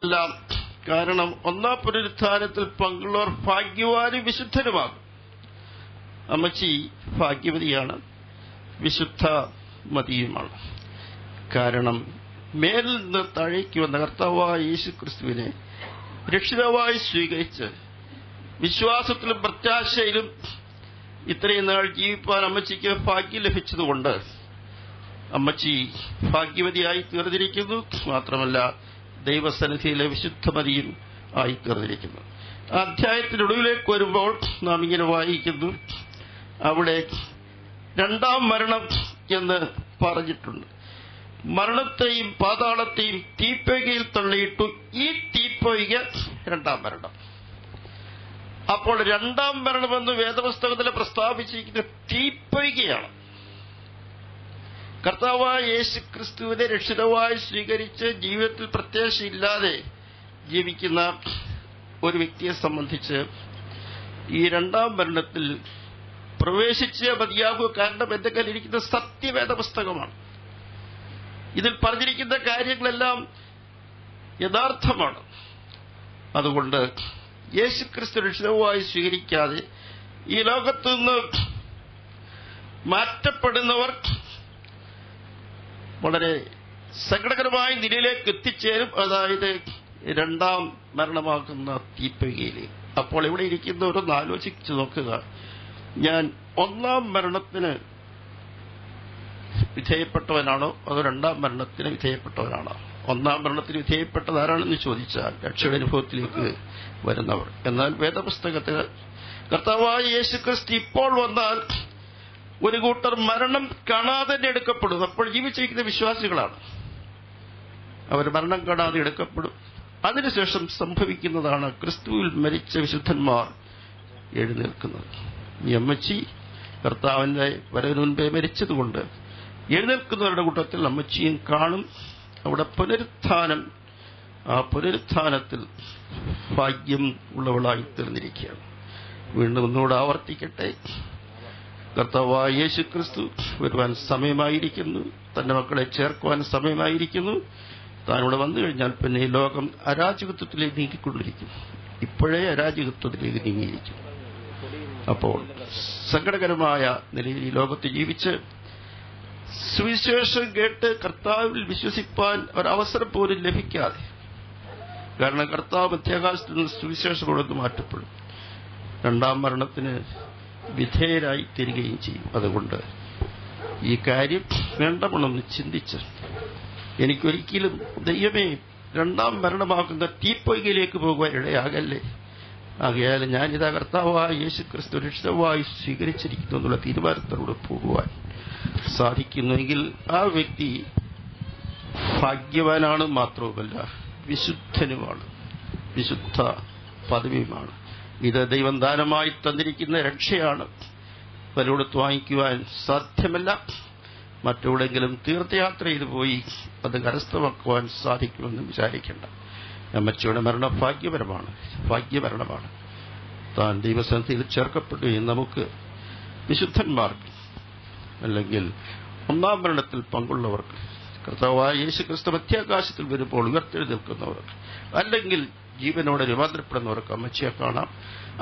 എല്ലാം. കാരണം ഒന്നാം പുനരുത്ഥാനത്തിൽ പങ്കുള്ളവർ ഭാഗ്യവാനും വിശുദ്ധനുമാകും. അമ്മച്ചി ഭാഗ്യവതിയാണ്, വിശുദ്ധ മതിയുമാണ്. കാരണം മേലിൽ നിന്ന് താഴേക്ക് വന്ന കർത്താവായ യേശുക്രിസ്തുവിനെ രക്ഷിതാവായി സ്വീകരിച്ച് വിശ്വാസത്തിലും പ്രത്യാശയിലും ഇത്രയും നാൾ ജീവിപ്പാൻ അമ്മച്ചിക്ക് ഭാഗ്യം ലഭിച്ചതുകൊണ്ട് അമ്മച്ചി ഭാഗ്യവതിയായി തീർന്നിരിക്കുന്നു. മാത്രമല്ല ദൈവസന്നിധിയിലെ വിശുദ്ധമതിയും ആയി തീർന്നിരിക്കുന്നു. അധ്യായത്തിനൊടുവിലേക്ക് വരുമ്പോൾ നാം ഇങ്ങനെ വായിക്കുന്നു, അവിടെ രണ്ടാം മരണം എന്ന് പറഞ്ഞിട്ടുണ്ട്. മരണത്തെയും പാതാളത്തെയും തീപ്പൊയ്കയിൽ തള്ളിയിട്ടു. ഈ തീപ്പൊയ്ക രണ്ടാം മരണം. അപ്പോൾ രണ്ടാം മരണമെന്ന് വേദപുസ്തകത്തിൽ പ്രസ്താവിച്ചിരിക്കുന്ന തീപ്പൊയ്കയാണ്. കർത്താവായ യേശുക്രിസ്തുവിനെ രക്ഷിതാവായി സ്വീകരിച്ച് ജീവിതത്തിൽ പ്രത്യാശയില്ലാതെ ജീവിക്കുന്ന ഒരു വ്യക്തിയെ സംബന്ധിച്ച് ഈ രണ്ടാം മരണത്തിൽ പ്രവേശിച്ച് മതിയാകുക. കാരണം എന്റെ കയ്യിലിരിക്കുന്ന സത്യവേദ പുസ്തകമാണ്. ഇതിൽ പറഞ്ഞിരിക്കുന്ന കാര്യങ്ങളെല്ലാം യഥാർത്ഥമാണ്. അതുകൊണ്ട് യേശുക്രിസ്തു രക്ഷിതാവായി സ്വീകരിക്കാതെ ഈ ലോകത്തു നിന്ന് മാറ്റപ്പെടുന്നവർ വളരെ സങ്കടകരമായ നിലയിലേക്ക് എത്തിച്ചേരും. അതായത് രണ്ടാം മരണമാകുന്ന തീപ്പൊയ്കയിലേക്ക്. അപ്പോൾ ഇവിടെ ഇരിക്കുന്നവരൊന്ന് ആലോചിച്ച് നോക്കുക, ഞാൻ ഒന്നാം മരണത്തിന് വിധേയപ്പെട്ടവനാണോ അതോ രണ്ടാം മരണത്തിന് വിധേയപ്പെട്ടവനാണോ? ഒന്നാം മരണത്തിന് വിധേയപ്പെട്ടത് ആരാണെന്ന് ചോദിച്ചാൽ രക്ഷയുടെ അനുഭവത്തിലേക്ക് വരുന്നവർ. എന്നാൽ വേദപുസ്തകത്തിൽ കർത്താവായ യേശുക്രിസ്തു ഇപ്പോൾ വന്നാൽ ഒരു കൂട്ടർ മരണം കാണാതെ തന്നെ എടുക്കപ്പെടും. അപ്പോൾ ജീവിച്ചിരിക്കുന്ന വിശ്വാസികളാണ്. അവർ മരണം കാണാതെ എടുക്കപ്പെടും. അതിനുശേഷം സംഭവിക്കുന്നതാണ് ക്രിസ്തുവിൽ മരിച്ച വിശുദ്ധന്മാർ എഴുന്നേൽക്കുന്നത്. ഈ അമ്മച്ചി കർത്താവിന്റെ വരവിന് മുൻപേ മരിച്ചതുകൊണ്ട് എഴുന്നേൽക്കുന്നവരുടെ കൂട്ടത്തിൽ അമ്മച്ചിയും കാണും. അവിടെ പുനരുത്ഥാനം, ആ പുനരുത്ഥാനത്തിൽ ഭാഗ്യം ഉള്ളവളായി തീർന്നിരിക്കുകയാണ്. വീണ്ടും ഒന്നുകൂടെ ആവർത്തിക്കട്ടെ, കർത്താവായ യേശുക്രിസ്തു വരുവാൻ സമയമായിരിക്കുന്നു. തന്റെ മക്കളെ ചേർക്കുവാൻ സമയമായിരിക്കുന്നു. താനിവിടെ വന്നു കഴിഞ്ഞാൽ പിന്നെ ഈ ലോകം അരാജകത്വത്തിലേക്ക് നീങ്ങിക്കൊണ്ടിരിക്കും. ഇപ്പോഴേ അരാജകത്വത്തിലേക്ക് നീങ്ങിയിരിക്കും. അപ്പോൾ സങ്കടകരമായ നിലയിൽ ഈ ലോകത്ത് ജീവിച്ച് സുവിശേഷം കേട്ട് കർത്താവിൽ വിശ്വസിപ്പാൻ ഒരവസരം പോലും ലഭിക്കാതെ, കാരണം കർത്താവ് മധ്യാകാശത്ത് നിന്ന് സുവിശേഷം കൊടുത്ത് മാറ്റപ്പെടും, രണ്ടാം മരണത്തിന് വിധേയരായി തീരുകയും ചെയ്യും. അതുകൊണ്ട് ഈ കാര്യം വേണ്ടവണ്ണം ചിന്തിച്ച് എനിക്കൊരിക്കലും ദൈവമേ രണ്ടാം മരണമാകുന്ന തീപ്പൊയ്കയിലേക്ക് പോകുവാൻ ഇടയാകല്ലേ. ആകയാൽ ഞാനിതാ കർത്താവായ യേശുക്രിസ്തു രക്ഷിതാവായി സ്വീകരിച്ചിരിക്കുന്നു എന്നുള്ള തീരുമാനത്തോടെ പോകുവാൻ സാധിക്കുന്നുവെങ്കിൽ ആ വ്യക്തി ഭാഗ്യവാനാണ്. മാത്രവുമല്ല വിശുദ്ധനുമാണ്, വിശുദ്ധ പദവിയുമാണ്. ഇത് ദൈവം ദാനമായി തന്നിരിക്കുന്ന രക്ഷയാണ്. പലയിടത്ത് വാങ്ങിക്കുവാൻ സാധ്യമല്ല. മറ്റെവിടെങ്കിലും തീർത്ഥയാത്ര ചെയ്തു പോയി അത് കരസ്ഥമാക്കുവാൻ സാധിക്കുമെന്ന് വിചാരിക്കേണ്ട. അമ്മച്ചിയുടെ മരണം ഭാഗ്യപരമാണ്, ഭാഗ്യമരണമാണ്. താൻ ദൈവസന്നിധിയിൽ ചേർക്കപ്പെടുകയും നമുക്ക് വിശുദ്ധന്മാർക്ക് അല്ലെങ്കിൽ ഒന്നാം മരണത്തിൽ പങ്കുള്ളവർക്ക് കർത്താവായ യേശുക്രിസ്തു മധ്യാകാശത്തിൽ വരുമ്പോൾ ഉയർത്തെഴുന്നേൽക്കുന്നവർക്ക് അല്ലെങ്കിൽ ജീവനോടെ രൂപാന്തരപ്പെടുന്നവർക്ക് അമ്മച്ചിയെ കാണാം.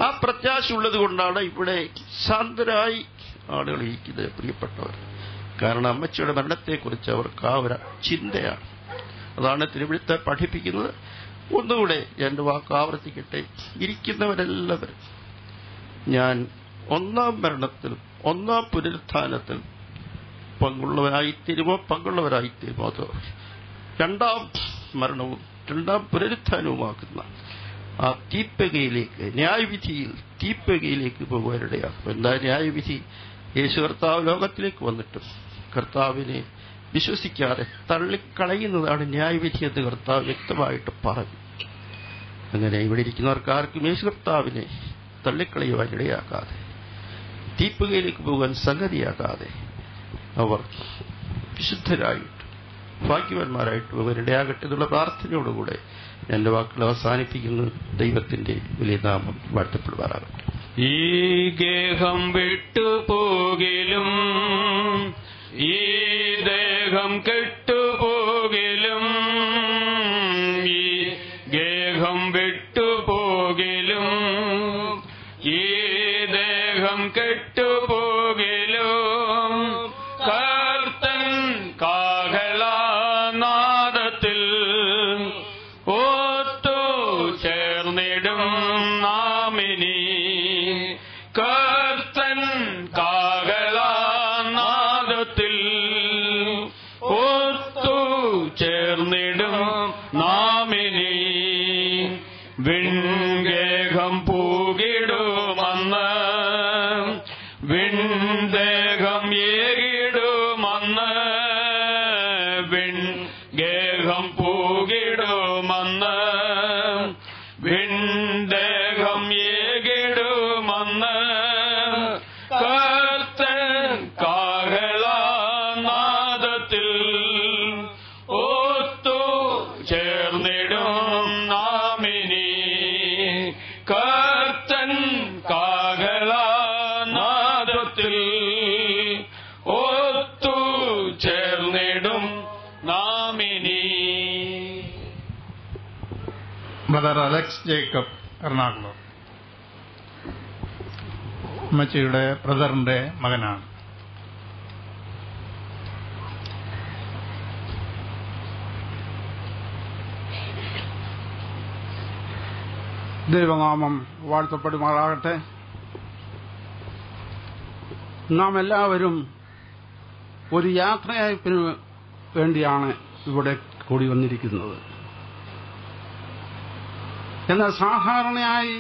ആ പ്രത്യാശ ഉള്ളത് കൊണ്ടാണ് ഇവിടെ ശാന്തരായി ആളുകൾ ഇരിക്കുന്നത് പ്രിയപ്പെട്ടവർ. കാരണം അമ്മച്ചിയുടെ മരണത്തെക്കുറിച്ച് അവർക്ക് ആ ഒരു ചിന്തയാണ്. അതാണ് തിരുവഴുത്ത് പഠിപ്പിക്കുന്നത്. ഒന്നുകൂടെ എന്റെ വാക്ക് ആവർത്തിക്കട്ടെ, ഇരിക്കുന്നവരെല്ലാവരും ഞാൻ ഒന്നാം മരണത്തിൽ ഒന്നാം പുനരുത്ഥാനത്തിൽ പങ്കുള്ളവരായിത്തീരുമോ അതോ രണ്ടാം മരണവും രണ്ടാം പുനരുത്ഥാനവുമാക്കുന്ന ആ തീപ്പൊയ്കയിലേക്ക്, ന്യായവിധിയിൽ തീപ്പൊയ്കയിലേക്ക് പോകുവാനിടയാകും. എന്താ ന്യായവിധി? യേശു കർത്താവ് ലോകത്തിലേക്ക് വന്നിട്ടും കർത്താവിനെ വിശ്വസിക്കാതെ തള്ളിക്കളയുന്നതാണ് ന്യായവിധി എന്ന് കർത്താവ് വ്യക്തമായിട്ട് പറഞ്ഞു. അങ്ങനെ ഇവിടെ ഇരിക്കുന്നവർക്ക് ആർക്കും യേശു കർത്താവിനെ തള്ളിക്കളയുവാൻ ഇടയാക്കാതെ, തീപ്പൊയ്കയിലേക്ക് പോകാൻ സംഗതിയാകാതെ അവർ വിശുദ്ധരായിട്ട് ഭാഗ്യവാന്മാരായിട്ട് അവരിടയാകട്ടെ എന്നുള്ള പ്രാർത്ഥനയോടുകൂടെ എന്റെ വാക്കുകൾ അവസാനിപ്പിക്കുന്നു. ദൈവത്തിന്റെ വലിയ നാമം വാഴ്ത്തപ്പെടുവാറാകട്ടെ. ഈ ഗേഹം വിട്ടുപോകിലും ഈ ദേഹം കെട്ടുപോകിലും ഈ ഗേഹം വിട്ടുപോകിലും ഈ ദേഹം കെട്ടുപോകിലും കർത്തൻ കാഹളനാദത്തിൽ ഒത്തു ചേർന്നിടും നാമിനി. കർത്തൻ കാഹളനാദത്തിൽ ഒത്തു ചേർന്നിടും നാമിനി. വിൺഗേഹം പൂകിടുമന്ന് വിൺദേഹം ഏകിടുമന്ന് വിൺഗേഹം പൂകിടുമന്ന് വിൺദേഹം ഏകിടുമന്ന് കർത്തൻ കാഹളനാദത്തിൽ ഒത്തു ചേർന്നിടും നാമിനി. കർത്തൻ കാഹളനാദത്തിൽ ഒത്തു ചേർന്നിടും നാമിനി. Brother Alex Jacob, Ernakulam. അമ്മച്ചിയുടെ ബ്രദറിന്റെ മകനാണ്. ദൈവനാമം വാഴ്ത്തപ്പെടുമാറാകട്ടെ. നാം എല്ലാവരും ഒരു യാത്രയയപ്പിന് വേണ്ടിയാണ് ഇവിടെ കൂടി വന്നിരിക്കുന്നത്. എന്നാൽ സാധാരണയായി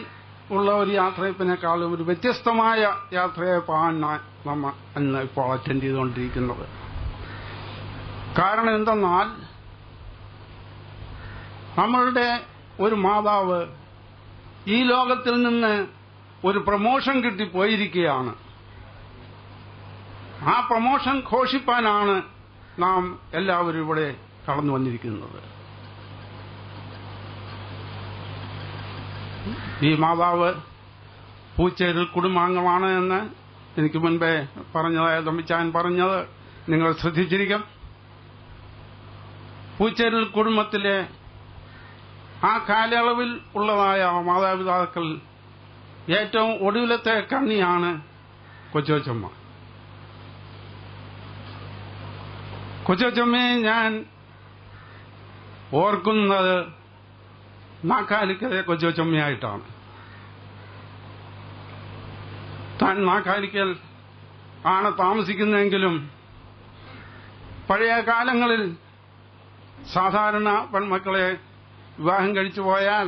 ഉള്ള ഒരു യാത്രയപ്പിനേക്കാളും ഒരു വ്യത്യസ്തമായ യാത്രയയപ്പാണ് നമ്മൾ ഇന്ന് ഇപ്പോൾ അറ്റൻഡ് ചെയ്തുകൊണ്ടിരിക്കുന്നത്. കാരണം എന്തെന്നാൽ നമ്മളുടെ ഒരു മാതാവ് ഈ ലോകത്തിൽ നിന്ന് ഒരു പ്രമോഷൻ കിട്ടി പോയിരിക്കുകയാണ്. ആ പ്രമോഷൻ ഘോഷിപ്പാനാണ് നാം എല്ലാവരും ഇവിടെ കടന്നു വന്നിരിക്കുന്നത്. ഈ മാതാവ് പൂച്ചേരിൽ കുടുംബാംഗമാണ് എന്ന് എനിക്ക് മുൻപേ പറഞ്ഞതായ തമ്പിച്ചാൻ പറഞ്ഞത് നിങ്ങൾ ശ്രദ്ധിച്ചിരിക്കും. പൂച്ചേരിൽ കുടുംബത്തിലെ ആ കാലയളവിൽ ഉള്ളതായ മാതാപിതാക്കൾ ഏറ്റവും ഒടുവിലത്തെ കണ്ണിയാണ് കൊച്ചുകൊച്ചമ്മ. കൊച്ചുകൊച്ചമ്മയെ ഞാൻ ഓർക്കുന്നത് നാക്കാലിക്കലെ കൊച്ചുകൊച്ചമ്മയായിട്ടാണ്. താൻ നാക്കാലിക്കൽ ആണ് താമസിക്കുന്നതെങ്കിലും പഴയ കാലങ്ങളിൽ സാധാരണ പെൺമക്കളെ വിവാഹം കഴിച്ചു പോയാൽ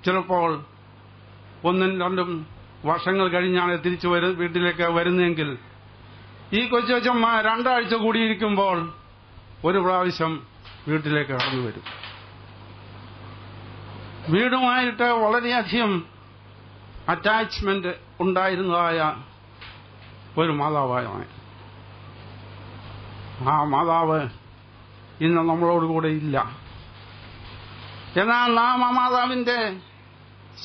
ചിലപ്പോൾ 1-2 വർഷങ്ങൾ കഴിഞ്ഞാണ് തിരിച്ചു വീട്ടിലേക്ക് വരുന്നതെങ്കിൽ ഈ കൊച്ചുകൊച്ചമ്മ 2 ആഴ്ച കൂടിയിരിക്കുമ്പോൾ ഒരു പ്രാവശ്യം വീട്ടിലേക്ക് കടന്നു വരും. വീടുമായിട്ട് വളരെയധികം അറ്റാച്ച്മെന്റ് ഉണ്ടായിരുന്നതായ ഒരു മാതാവാണ്. ആ മാതാവ് ഇന്ന് നമ്മളോടുകൂടെ ഇല്ല. എന്നാൽ നാം ആ മാതാവിന്റെ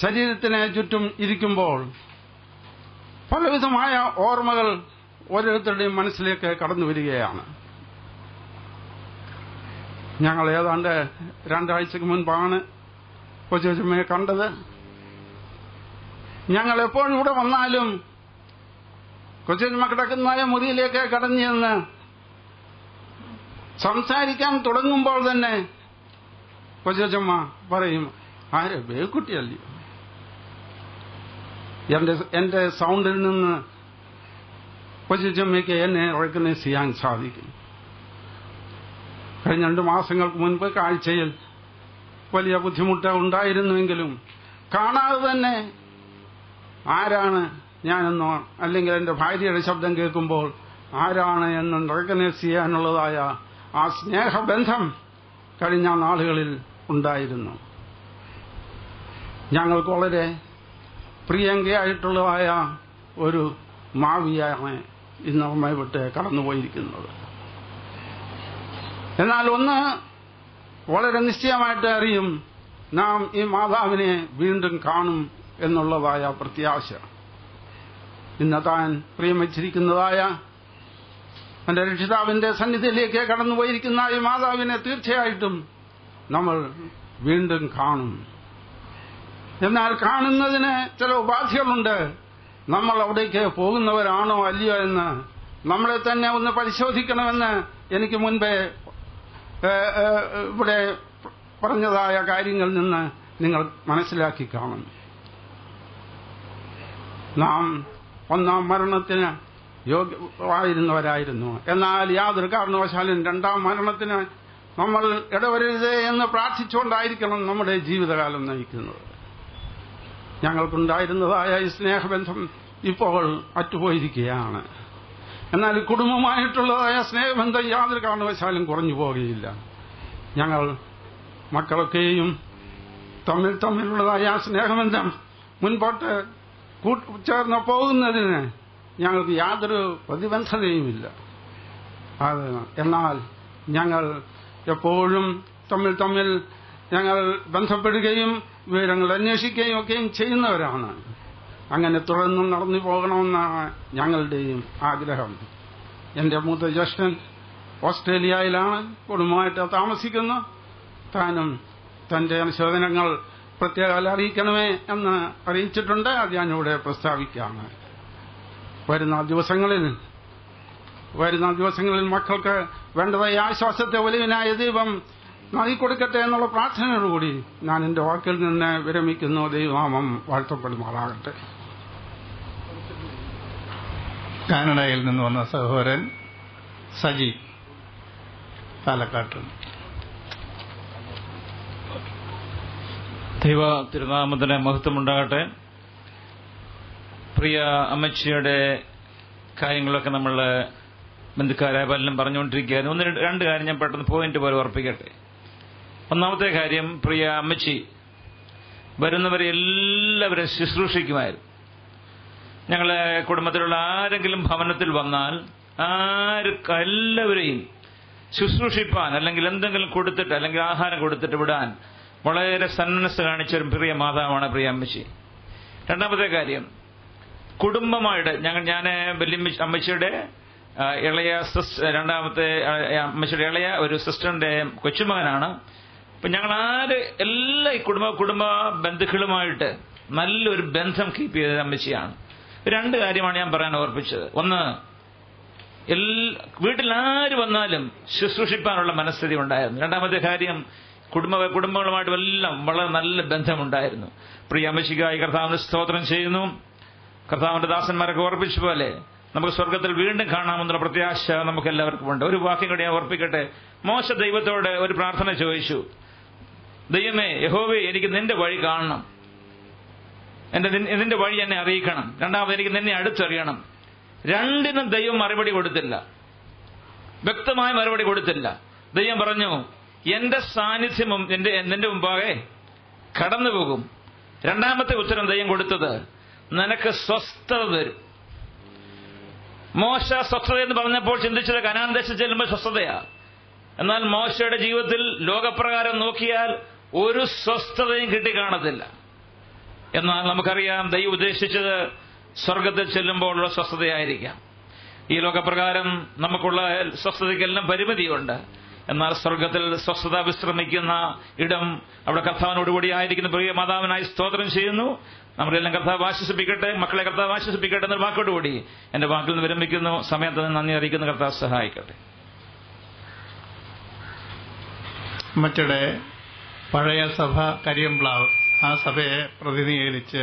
ശരീരത്തിന് ചുറ്റും ഇരിക്കുമ്പോൾ പലവിധമായ ഓർമ്മകൾ ഓരോരുത്തരുടെയും മനസ്സിലേക്ക് കടന്നു വരികയാണ്. ഞങ്ങൾ ഏതാണ്ട് 2 ആഴ്ചക്ക് മുൻപാണ് കൊച്ചുകൊച്ചമ്മയെ കണ്ടത്. ഞങ്ങൾ എപ്പോഴും ഇവിടെ വന്നാലും കൊച്ചുകൊച്ചമ്മ കിടക്കുന്നതായ മുറിയിലേക്ക് കടന്നു ചെന്ന് സംസാരിക്കാൻ തുടങ്ങുമ്പോൾ തന്നെ കൊച്ചുകൊച്ചമ്മ പറയും, ആരെ ബേക്കുട്ടിയല്ലയോ? എന്റെ സൗണ്ടിൽ നിന്ന് കൊച്ചുകൊച്ചമ്മയ്ക്ക് എന്നെ റെക്കഗ്നൈസ് ചെയ്യാൻ സാധിക്കും. കഴിഞ്ഞ 2 മാസങ്ങൾക്ക് മുൻപ് കാഴ്ചയിൽ വലിയ ബുദ്ധിമുട്ട് ഉണ്ടായിരുന്നുവെങ്കിലും കാണാതെ തന്നെ ആരാണ് ഞാനെന്നോ അല്ലെങ്കിൽ എന്റെ ഭാര്യയുടെ ശബ്ദം കേൾക്കുമ്പോൾ ആരാണ് എന്ന് റെക്കഗ്നൈസ് ചെയ്യാനുള്ളതായ ആ സ്നേഹബന്ധം കഴിഞ്ഞ നാളുകളിൽ ഉണ്ടായിരുന്നു. ഞങ്ങൾക്ക് വളരെ പ്രിയങ്കയായിട്ടുള്ളതായ ഒരു മാവിയാണ് ഇന്ന് നമ്മെ വിട്ട് കടന്നുപോയിരിക്കുന്നത്. എന്നാൽ ഒന്ന് വളരെ നിശ്ചയമായിട്ട് അറിയും, നാം ഈ മാതാവിനെ വീണ്ടും കാണും എന്നുള്ളതായ പ്രത്യാശ. ഇന്ന് താൻ പ്രിയം വച്ചിരിക്കുന്നതായ തന്റെ രക്ഷിതാവിന്റെ സന്നിധിയിലേക്ക് കടന്നുപോയിരിക്കുന്ന ഈ മാതാവിനെ തീർച്ചയായിട്ടും നമ്മൾ വീണ്ടും കാണും. എന്നാൽ കാണുന്നതിന് ചില ഉപാധികളുണ്ട്. നമ്മൾ അവിടേക്ക് പോകുന്നവരാണോ അല്ലയോ എന്ന് നമ്മളെ തന്നെ ഒന്ന് പരിശോധിക്കണമെന്ന് എനിക്ക് മുൻപേ ഇവിടെ പറഞ്ഞതായ കാര്യങ്ങളിൽ നിന്ന് നിങ്ങൾ മനസ്സിലാക്കി കാണും. നാം ഒന്നാം മരണത്തിന് യോഗ്യമായിരുന്നവരായിരുന്നു. എന്നാൽ യാതൊരു കാരണവശാലും രണ്ടാം മരണത്തിന് നമ്മൾ ഇടവരരുത് എന്ന് പ്രാർത്ഥിച്ചുകൊണ്ടായിരിക്കണം നമ്മുടെ ജീവിതകാലം നയിക്കുന്നത്. ഞങ്ങൾക്കുണ്ടായിരുന്നതായ ഈ സ്നേഹബന്ധം ഇപ്പോൾ അറ്റുപോയിരിക്കുകയാണ്. എന്നാൽ കുടുംബമായിട്ടുള്ളതായ സ്നേഹബന്ധം യാതൊരു കാരണവശാലും കുറഞ്ഞു പോകുകയില്ല. ഞങ്ങൾ മക്കളൊക്കെയും തമ്മിലുള്ളതായ സ്നേഹബന്ധം മുൻപോട്ട് ചേർന്ന് പോകുന്നതിന് ഞങ്ങൾക്ക് യാതൊരു പ്രതിബന്ധതയുമില്ല. എന്നാൽ ഞങ്ങൾ എപ്പോഴും തമ്മിൽ ഞങ്ങൾ ബന്ധപ്പെടുകയും വിവരങ്ങൾ അന്വേഷിക്കുകയും ഒക്കെയും ചെയ്യുന്നവരാണ്. അങ്ങനെ തുടർന്നും നടന്നു പോകണമെന്നാണ് ഞങ്ങളുടെയും ആഗ്രഹം. എന്റെ മൂത്ത ജ്യേഷ്ഠൻ ഓസ്ട്രേലിയയിലാണ് കുടുംബമായിട്ട് താമസിക്കുന്നു. താനും തന്റെ അനുശോചനങ്ങൾ പ്രത്യേകം അറിയിക്കണമേ എന്ന് അറിയിച്ചിട്ടുണ്ട്. അത് ഞാനിവിടെ പ്രസ്താവിക്കുകയാണ്. വരുന്ന ദിവസങ്ങളിൽ മക്കൾക്ക് വേണ്ടതായ ആശ്വാസത്തെ ഒലിവിനായ ദൈവം നൽകിക്കൊടുക്കട്ടെ എന്നുള്ള പ്രാർത്ഥനയോടുകൂടി ഞാൻ എന്റെ വാക്കിൽ നിന്ന് വിരമിക്കുന്നു. ദൈവനാമം വാഴ്ത്തപ്പെടുമാറാകട്ടെ. കാനഡയിൽ നിന്ന് വന്ന സഹോദരൻ സജി പാലക്കാട്ട്. ദൈവ തിരുനാമത്തിന് മഹത്വമുണ്ടാകട്ടെ. പ്രിയ അമ്മച്ചിയുടെ കാര്യങ്ങളൊക്കെ നമ്മൾ ബന്ധുക്കാരായ പലരും പറഞ്ഞുകൊണ്ടിരിക്കുകയായിരുന്നു. രണ്ട് കാര്യം ഞാൻ പെട്ടെന്ന് പോയിന്റ് പോലെ ഉറപ്പിക്കട്ടെ. ഒന്നാമത്തെ കാര്യം, പ്രിയ അമ്മച്ചി വരുന്നവരെ എല്ലാവരും ശുശ്രൂഷിക്കുമായിരുന്നു. ഞങ്ങളെ കുടുംബത്തിലുള്ള ആരെങ്കിലും ഭവനത്തിൽ വന്നാൽ എല്ലാവരെയും ശുശ്രൂഷിപ്പാൻ, അല്ലെങ്കിൽ എന്തെങ്കിലും കൊടുത്തിട്ട്, അല്ലെങ്കിൽ ആഹാരം കൊടുത്തിട്ട് വിടാൻ വളരെ സന്മനസ് കാണിച്ചൊരു പ്രിയ മാതാവാണ് പ്രിയ അമ്മച്ചി. രണ്ടാമത്തെ കാര്യം, കുടുംബമായിട്ട് ഞാൻ അമ്മച്ചിയുടെ ഇളയ രണ്ടാമത്തെ അമ്മച്ചിയുടെ ഇളയ ഒരു സിസ്റ്ററിന്റെ കൊച്ചുമകനാണ്. അപ്പൊ ഞങ്ങൾ എല്ലാ കുടുംബ ബന്ധുക്കളുമായിട്ട് നല്ലൊരു ബന്ധം കീപ്പ് ചെയ്ത അമ്മച്ചിയാണ്. രണ്ട് കാര്യമാണ് ഞാൻ പറയാൻ ഓർപ്പിച്ചത്. ഒന്ന്, വീട്ടിൽ ആര് വന്നാലും ശുശ്രൂഷിപ്പാനുള്ള മനസ്ഥിതി ഉണ്ടായിരുന്നു. രണ്ടാമത്തെ കാര്യം, കുടുംബങ്ങളുമായിട്ടും എല്ലാം വളരെ നല്ല ബന്ധമുണ്ടായിരുന്നു. പ്രിയ അമ്മച്ചിക്കായി കർത്താവിന് സ്തോത്രം ചെയ്യുന്നു. കർത്താവിന്റെ ദാസന്മാരൊക്കെ ഓർപ്പിച്ച പോലെ നമുക്ക് സ്വർഗത്തിൽ വീണ്ടും കാണാമെന്നുള്ള പ്രത്യാശ നമുക്ക് എല്ലാവർക്കും ഉണ്ട്. ഒരു വാക്യം കൂടി ഞാൻ ഓർപ്പിക്കട്ടെ. മോശ ദൈവത്തോട് ഒരു പ്രാർത്ഥന ചോദിച്ചു. ദൈവമേ, യഹോവേ, എനിക്ക് നിന്റെ വഴി കാണണം, നിന്റെ വഴി എന്നെ അറിയിക്കണം. രണ്ടാമത്, എനിക്ക് നിന്നെ അടുത്തറിയണം. രണ്ടിനും ദൈവം മറുപടി കൊടുത്തില്ല, വ്യക്തമായ മറുപടി കൊടുത്തില്ല. ദൈവം പറഞ്ഞു, എന്റെ സാന്നിധ്യം നിന്റെ മുമ്പാകെ കടന്നു പോകും. രണ്ടാമത്തെ ഉത്തരം ദൈവം കൊടുത്തത്, നിനക്ക് സ്വസ്ഥത തരും. മോശ സ്വസ്ഥത എന്ന് പറഞ്ഞപ്പോൾ ചിന്തിച്ചത് കനാൻ ദേശത്ത് ചെല്ലുമ്പോൾ സ്വസ്ഥതയാ. എന്നാൽ മോശയുടെ ജീവിതത്തിൽ ലോകപ്രകാരം നോക്കിയാൽ ഒരു സ്വസ്ഥതയും കിട്ടിക്കാണത്തില്ല. എന്നാൽ നമുക്കറിയാം, ദൈവം ഉദ്ദേശിച്ചത് സ്വർഗത്തിൽ ചെല്ലുമ്പോഴുള്ള സ്വസ്ഥതയായിരിക്കാം. ഈ ലോകപ്രകാരം നമുക്കുള്ള സ്വസ്ഥതയ്ക്കെല്ലാം പരിമിതിയുണ്ട്. എന്നാൽ സ്വർഗത്തിൽ സ്വസ്ഥത വിശ്രമിക്കുന്ന ഇടം, അവിടെ കർത്താവിനോടുകൂടി ആയിരിക്കുന്ന പ്രിയ മാതാവിനായി സ്തോത്രം ചെയ്യുന്നു. നമ്മളെല്ലാം കർത്താവ് ആശ്വസിപ്പിക്കട്ടെ, മക്കളെ കർത്താവ് ആശ്വസിപ്പിക്കട്ടെ എന്നൊരു വാക്കോടുകൂടി എന്റെ വാക്കിൽ നിന്ന് വിരമിക്കുന്നു. സമയത്ത് നന്ദി അറിയിക്കുന്ന കർത്താവ് സഹായിക്കട്ടെ. മറ്റയുടെ പഴയ സഭ കരിയംപ്ലാവ്, ആ സഭയെ പ്രതിനിധീകരിച്ച്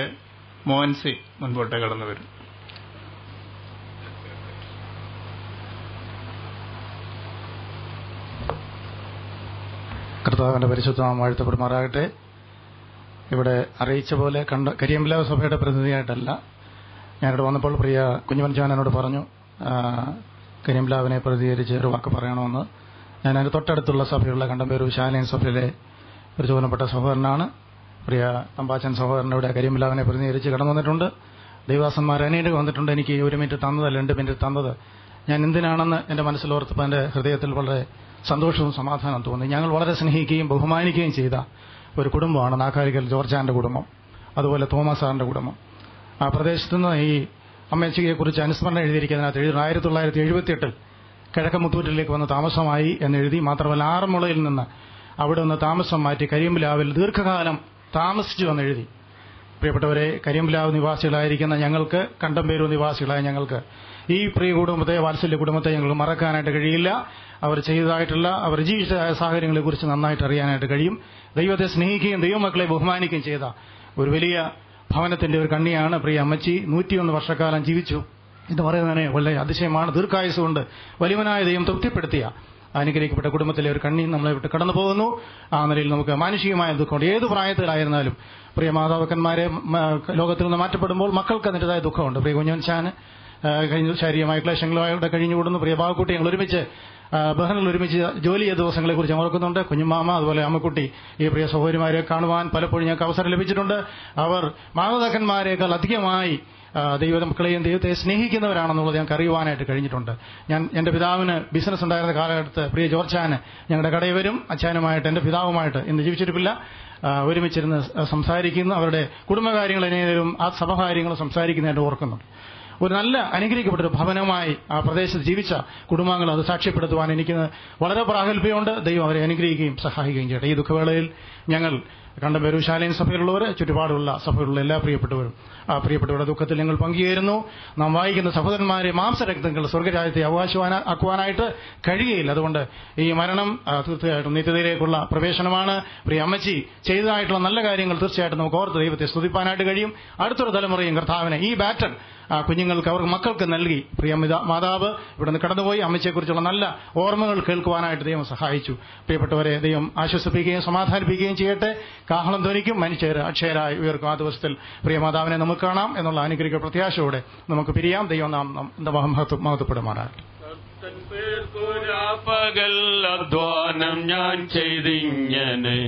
മോഹൻസി മുൻപോട്ട് കടന്നു വരും. കർത്താവിന്റെ പരിശുദ്ധനാമം വാഴ്ത്തപ്പെടുമാറാകട്ടെ. ഇവിടെ അറിയിച്ച പോലെ കരിയംപ്ലാവ് സഭയുടെ പ്രതിനിധിയായിട്ടല്ല, ഞാനിവിടെ വന്നപ്പോൾ പ്രിയ കുഞ്ഞുമൻചാൻ എന്നോട് പറഞ്ഞു കരിയംപ്ലാവിനെ പ്രതിനിധീകരിച്ച് ഒരു വാക്ക് പറയണമെന്ന്. ഞാൻ അതിന് തൊട്ടടുത്തുള്ള സഭയുള്ള കണ്ടമ്പേരൂർ ശാലയൻ സഭയിലെ ഒരു ചുവന്നപ്പെട്ട സഹോദരനാണ്. പ്രിയ തമ്പാച്ചൻ സഹോദരനോട് കരിയംപ്ലാവിനെ പ്രതിനിധീകരിച്ച് കടന്നു വന്നിട്ടുണ്ട്. ദൈവാസന്മാർ അനേകം വന്നിട്ടുണ്ട്. എനിക്ക് 1 മിനിറ്റ് തന്നത്, 2 മിനിറ്റ് തന്നത് ഞാൻ എന്തിനാണെന്ന് എന്റെ മനസ്സിലോർത്തപ്പോൾ എന്റെ ഹൃദയത്തിൽ വളരെ സന്തോഷവും സമാധാനവും തോന്നി. ഞങ്ങൾ വളരെ സ്നേഹിക്കുകയും ബഹുമാനിക്കുകയും ചെയ്ത ഒരു കുടുംബമാണ് നാക്കാലിക്കൽ ജോർജാന്റെ കുടുംബം, അതുപോലെ തോമസ് സാറിന്റെ കുടുംബം. ആ പ്രദേശത്ത് നിന്ന് ഈ അമ്മച്ചിയെക്കുറിച്ച് അനുസ്മരണം എഴുതിയിരിക്കുന്നതിനകത്ത് 1978 കിഴക്കമുത്തൂരിലേക്ക് വന്ന് താമസമായി എന്നെഴുതി. മാത്രമല്ല ആറന്മുളയിൽ നിന്ന് അവിടെ നിന്ന് താമസം മാറ്റി കരിയംപ്ലാവിൽ ദീർഘകാലം താമസിച്ചു എന്നെഴുതി. പ്രിയപ്പെട്ടവരെ, കരിയമ്പിലാവ് നിവാസികളായിരിക്കുന്ന ഞങ്ങൾക്ക്, കണ്ടമ്പേരൂർ നിവാസികളായ ഞങ്ങൾക്ക് ഈ പ്രിയ കുടുംബത്തെ, വാത്സല്യ കുടുംബത്തെ ഞങ്ങൾക്ക് മറക്കാനായിട്ട് കഴിയില്ല. അവർ ചെയ്തതായിട്ടുള്ള, അവർ ജീവിച്ച സാഹചര്യങ്ങളെക്കുറിച്ച് നന്നായിട്ട് അറിയാനായിട്ട് കഴിയും. ദൈവത്തെ സ്നേഹിക്കുകയും ദൈവമക്കളെ ബഹുമാനിക്കുകയും ചെയ്ത ഒരു വലിയ ഭവനത്തിന്റെ ഒരു കണ്ണിയാണ് പ്രിയ അമ്മച്ചി. 101 വർഷക്കാലം ജീവിച്ചു എന്ന് പറയുന്നതിനെ വളരെ അതിശയമാണ്. ദീർഘായുസ്സുകൊണ്ട് വലിയവനായ ദൈവം തൃപ്തിപ്പെടുത്തിയ അനുഗ്രഹിക്കപ്പെട്ട കുടുംബത്തിലെ ഒരു കണ്ണി നമ്മളെ വിട്ട് കടന്നു പോകുന്നു. ആ നിലയിൽ നമുക്ക് മാനുഷികമായ ദുഃഖമുണ്ട്. ഏത് പ്രായത്തിലായിരുന്നാലും പ്രിയ മാതാപിതാക്കന്മാരെ ലോകത്തിൽ നിന്ന് മാറ്റപ്പെടുമ്പോൾ മക്കൾക്ക് അതിൻ്റെതായ ദുഃഖമുണ്ട്. പ്രിയ കുഞ്ഞൻചാന് കഴിഞ്ഞ ശാരീരികമായ ക്ലേശങ്ങളോടെ കഴിഞ്ഞുകൂടുന്നു. പ്രിയ ബാബുക്കുട്ടി, ഞങ്ങൾ ഒരുമിച്ച് ബഹ്റിനിൽ ഒരുമിച്ച് ജോലി ചെയ്ത ദിവസങ്ങളെക്കുറിച്ച് ഓർക്കുന്നുണ്ട്. കുഞ്ഞുമാമ, അതുപോലെ അമ്മക്കുട്ടി, ഈ പ്രിയ സഹോദരിമാരെ കാണുവാൻ പലപ്പോഴും ഞങ്ങൾക്ക് അവസരം ലഭിച്ചിട്ടുണ്ട്. അവർ മാതാപിതാക്കന്മാരെക്കാൾ അധികമായി ദൈവമക്കളെയും ദൈവത്തെ സ്നേഹിക്കുന്നവരാണെന്നുള്ളത് ഞങ്ങൾക്ക് അറിയുവാനായിട്ട് കഴിഞ്ഞിട്ടുണ്ട്. എന്റെ പിതാവിന് ബിസിനസ് ഉണ്ടായിരുന്ന കാലഘട്ടത്ത് പ്രിയ ജോർജാന് ഞങ്ങളുടെ കടയിൽ വരും. അച്ഛനുമായിട്ട്, എന്റെ പിതാവുമായിട്ട് ഇന്ന് ജീവിച്ചിരിപ്പില്ല, ഒരുമിച്ചിരുന്ന് സംസാരിക്കുന്നു. അവരുടെ കുടുംബകാര്യങ്ങൾ എങ്ങനെയും ആ സഭകാര്യങ്ങൾ സംസാരിക്കുന്നതായിട്ട് ഓർക്കുന്നുണ്ട്. ഒരു നല്ല അനുഗ്രഹിക്കപ്പെട്ട ഒരു ഭവനമായി ആ പ്രദേശത്ത് ജീവിച്ച കുടുംബാംഗങ്ങൾ അത് സാക്ഷ്യപ്പെടുത്തുവാൻ എനിക്ക് വളരെ പ്രാഗൽഭ്യമുണ്ട്. ദൈവം അവരെ അനുഗ്രഹിക്കുകയും സഹായിക്കുകയും ചെയ്യട്ടെ. ഈ ദുഃഖവേളയിൽ ഞങ്ങൾ കണ്ടമ്പേരൂർ ശാലീൻ സഭയിലുള്ളവർ, ചുറ്റുപാടുള്ള സഭയിലുള്ള എല്ലാ പ്രിയപ്പെട്ടവരും ആ പ്രിയപ്പെട്ടവരുടെ ദുഃഖത്തിൽ ഞങ്ങൾ പങ്കുചേരുന്നു. നാം വായിക്കുന്ന സഹോദരന്മാരെ മാംസരക്തങ്ങൾ സ്വർഗ്ഗരാജ്യത്തെ അവകാശമാക്കുവാനായിട്ട് കഴിയുകയില്ല. അതുകൊണ്ട് ഈ മരണം തീർച്ചയായിട്ടും നിത്യതയിലേക്കുള്ള പ്രവേശനമാണ്. പ്രിയ അമ്മച്ചി ചെയ്തതായിട്ടുള്ള നല്ല കാര്യങ്ങൾ തീർച്ചയായിട്ടും നമുക്ക് ഓർത്ത് ദൈവത്തെ സ്തുതിപ്പാനായിട്ട് കഴിയും. അടുത്തൊരു തലമുറയും കർത്താവിനെ ഈ ബാറ്റൺ കുഞ്ഞുങ്ങൾക്ക്, അവർക്ക് മക്കൾക്ക് നൽകി. പ്രിയ മാതാവ് ഇവിടെ നിന്ന് കടന്നുപോയി. അമ്മച്ചയെക്കുറിച്ചുള്ള നല്ല ഓർമ്മകൾ കേൾക്കുവാനായിട്ട് ദൈവം സഹായിച്ചു. പ്രിയപ്പെട്ടവരെ, ദൈവം ആശ്വസിപ്പിക്കുകയും സമാധാനിപ്പിക്കുകയും ചെയ്യട്ടെ. കാഹളം ധ്വനിക്കും, മനുഷ്യർ അക്ഷയരായി ഉയർക്കും. ആ ദിവസത്തിൽ പ്രിയ മാതാവിനെ നമുക്ക് കാണാം എന്നുള്ള അനുഗ്രഹിക പ്രത്യാശയോടെ നമുക്ക് പിരിയാം. ദൈവം നാം മഹത്വപ്പെടുമാറാകട്ടെ. പകൽ അധ്വാനം ഞാൻ ചെയ്തിങ്ങനെ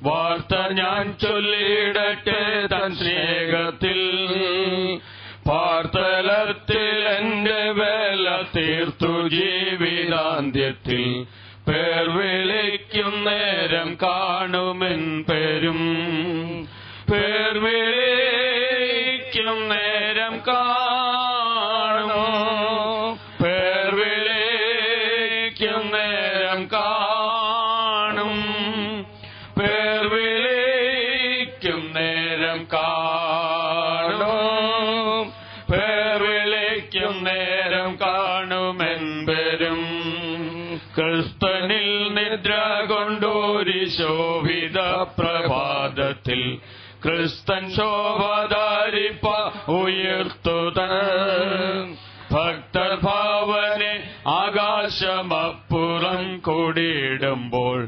വാർത്ത ഞാൻ ചൊല്ലിടട്ടെ തൻ സ്നേഹത്തിൽ. പാർത്തലത്തിൽ എന്റെ വേല തീർത്തു ജീവിതാന്ത്യത്തിൽ. പേർ വിളിക്കും നേരം കാണുമെൻ പേരും. പേർ വിളിക്കും നേരം കാണും. പേർ വിളിക്കും നേരം കാണും. പേർ വിളിക്കും നേരം കാണും. പേർ വിളിക്കും നേരം കാണുമെൻ പേരും. ക്രിസ്തനിൽ നിദ്ര കൊണ്ടൊരു ശോഭിത പ്രഭാതത്തിൽ ക്രിസ്തൻ ശോഭധാരിപ്പ ഉയർത്തുത. ഭക്തർ ഭാവനെ ആകാശമപ്പുറം കൂടിയിടുമ്പോൾ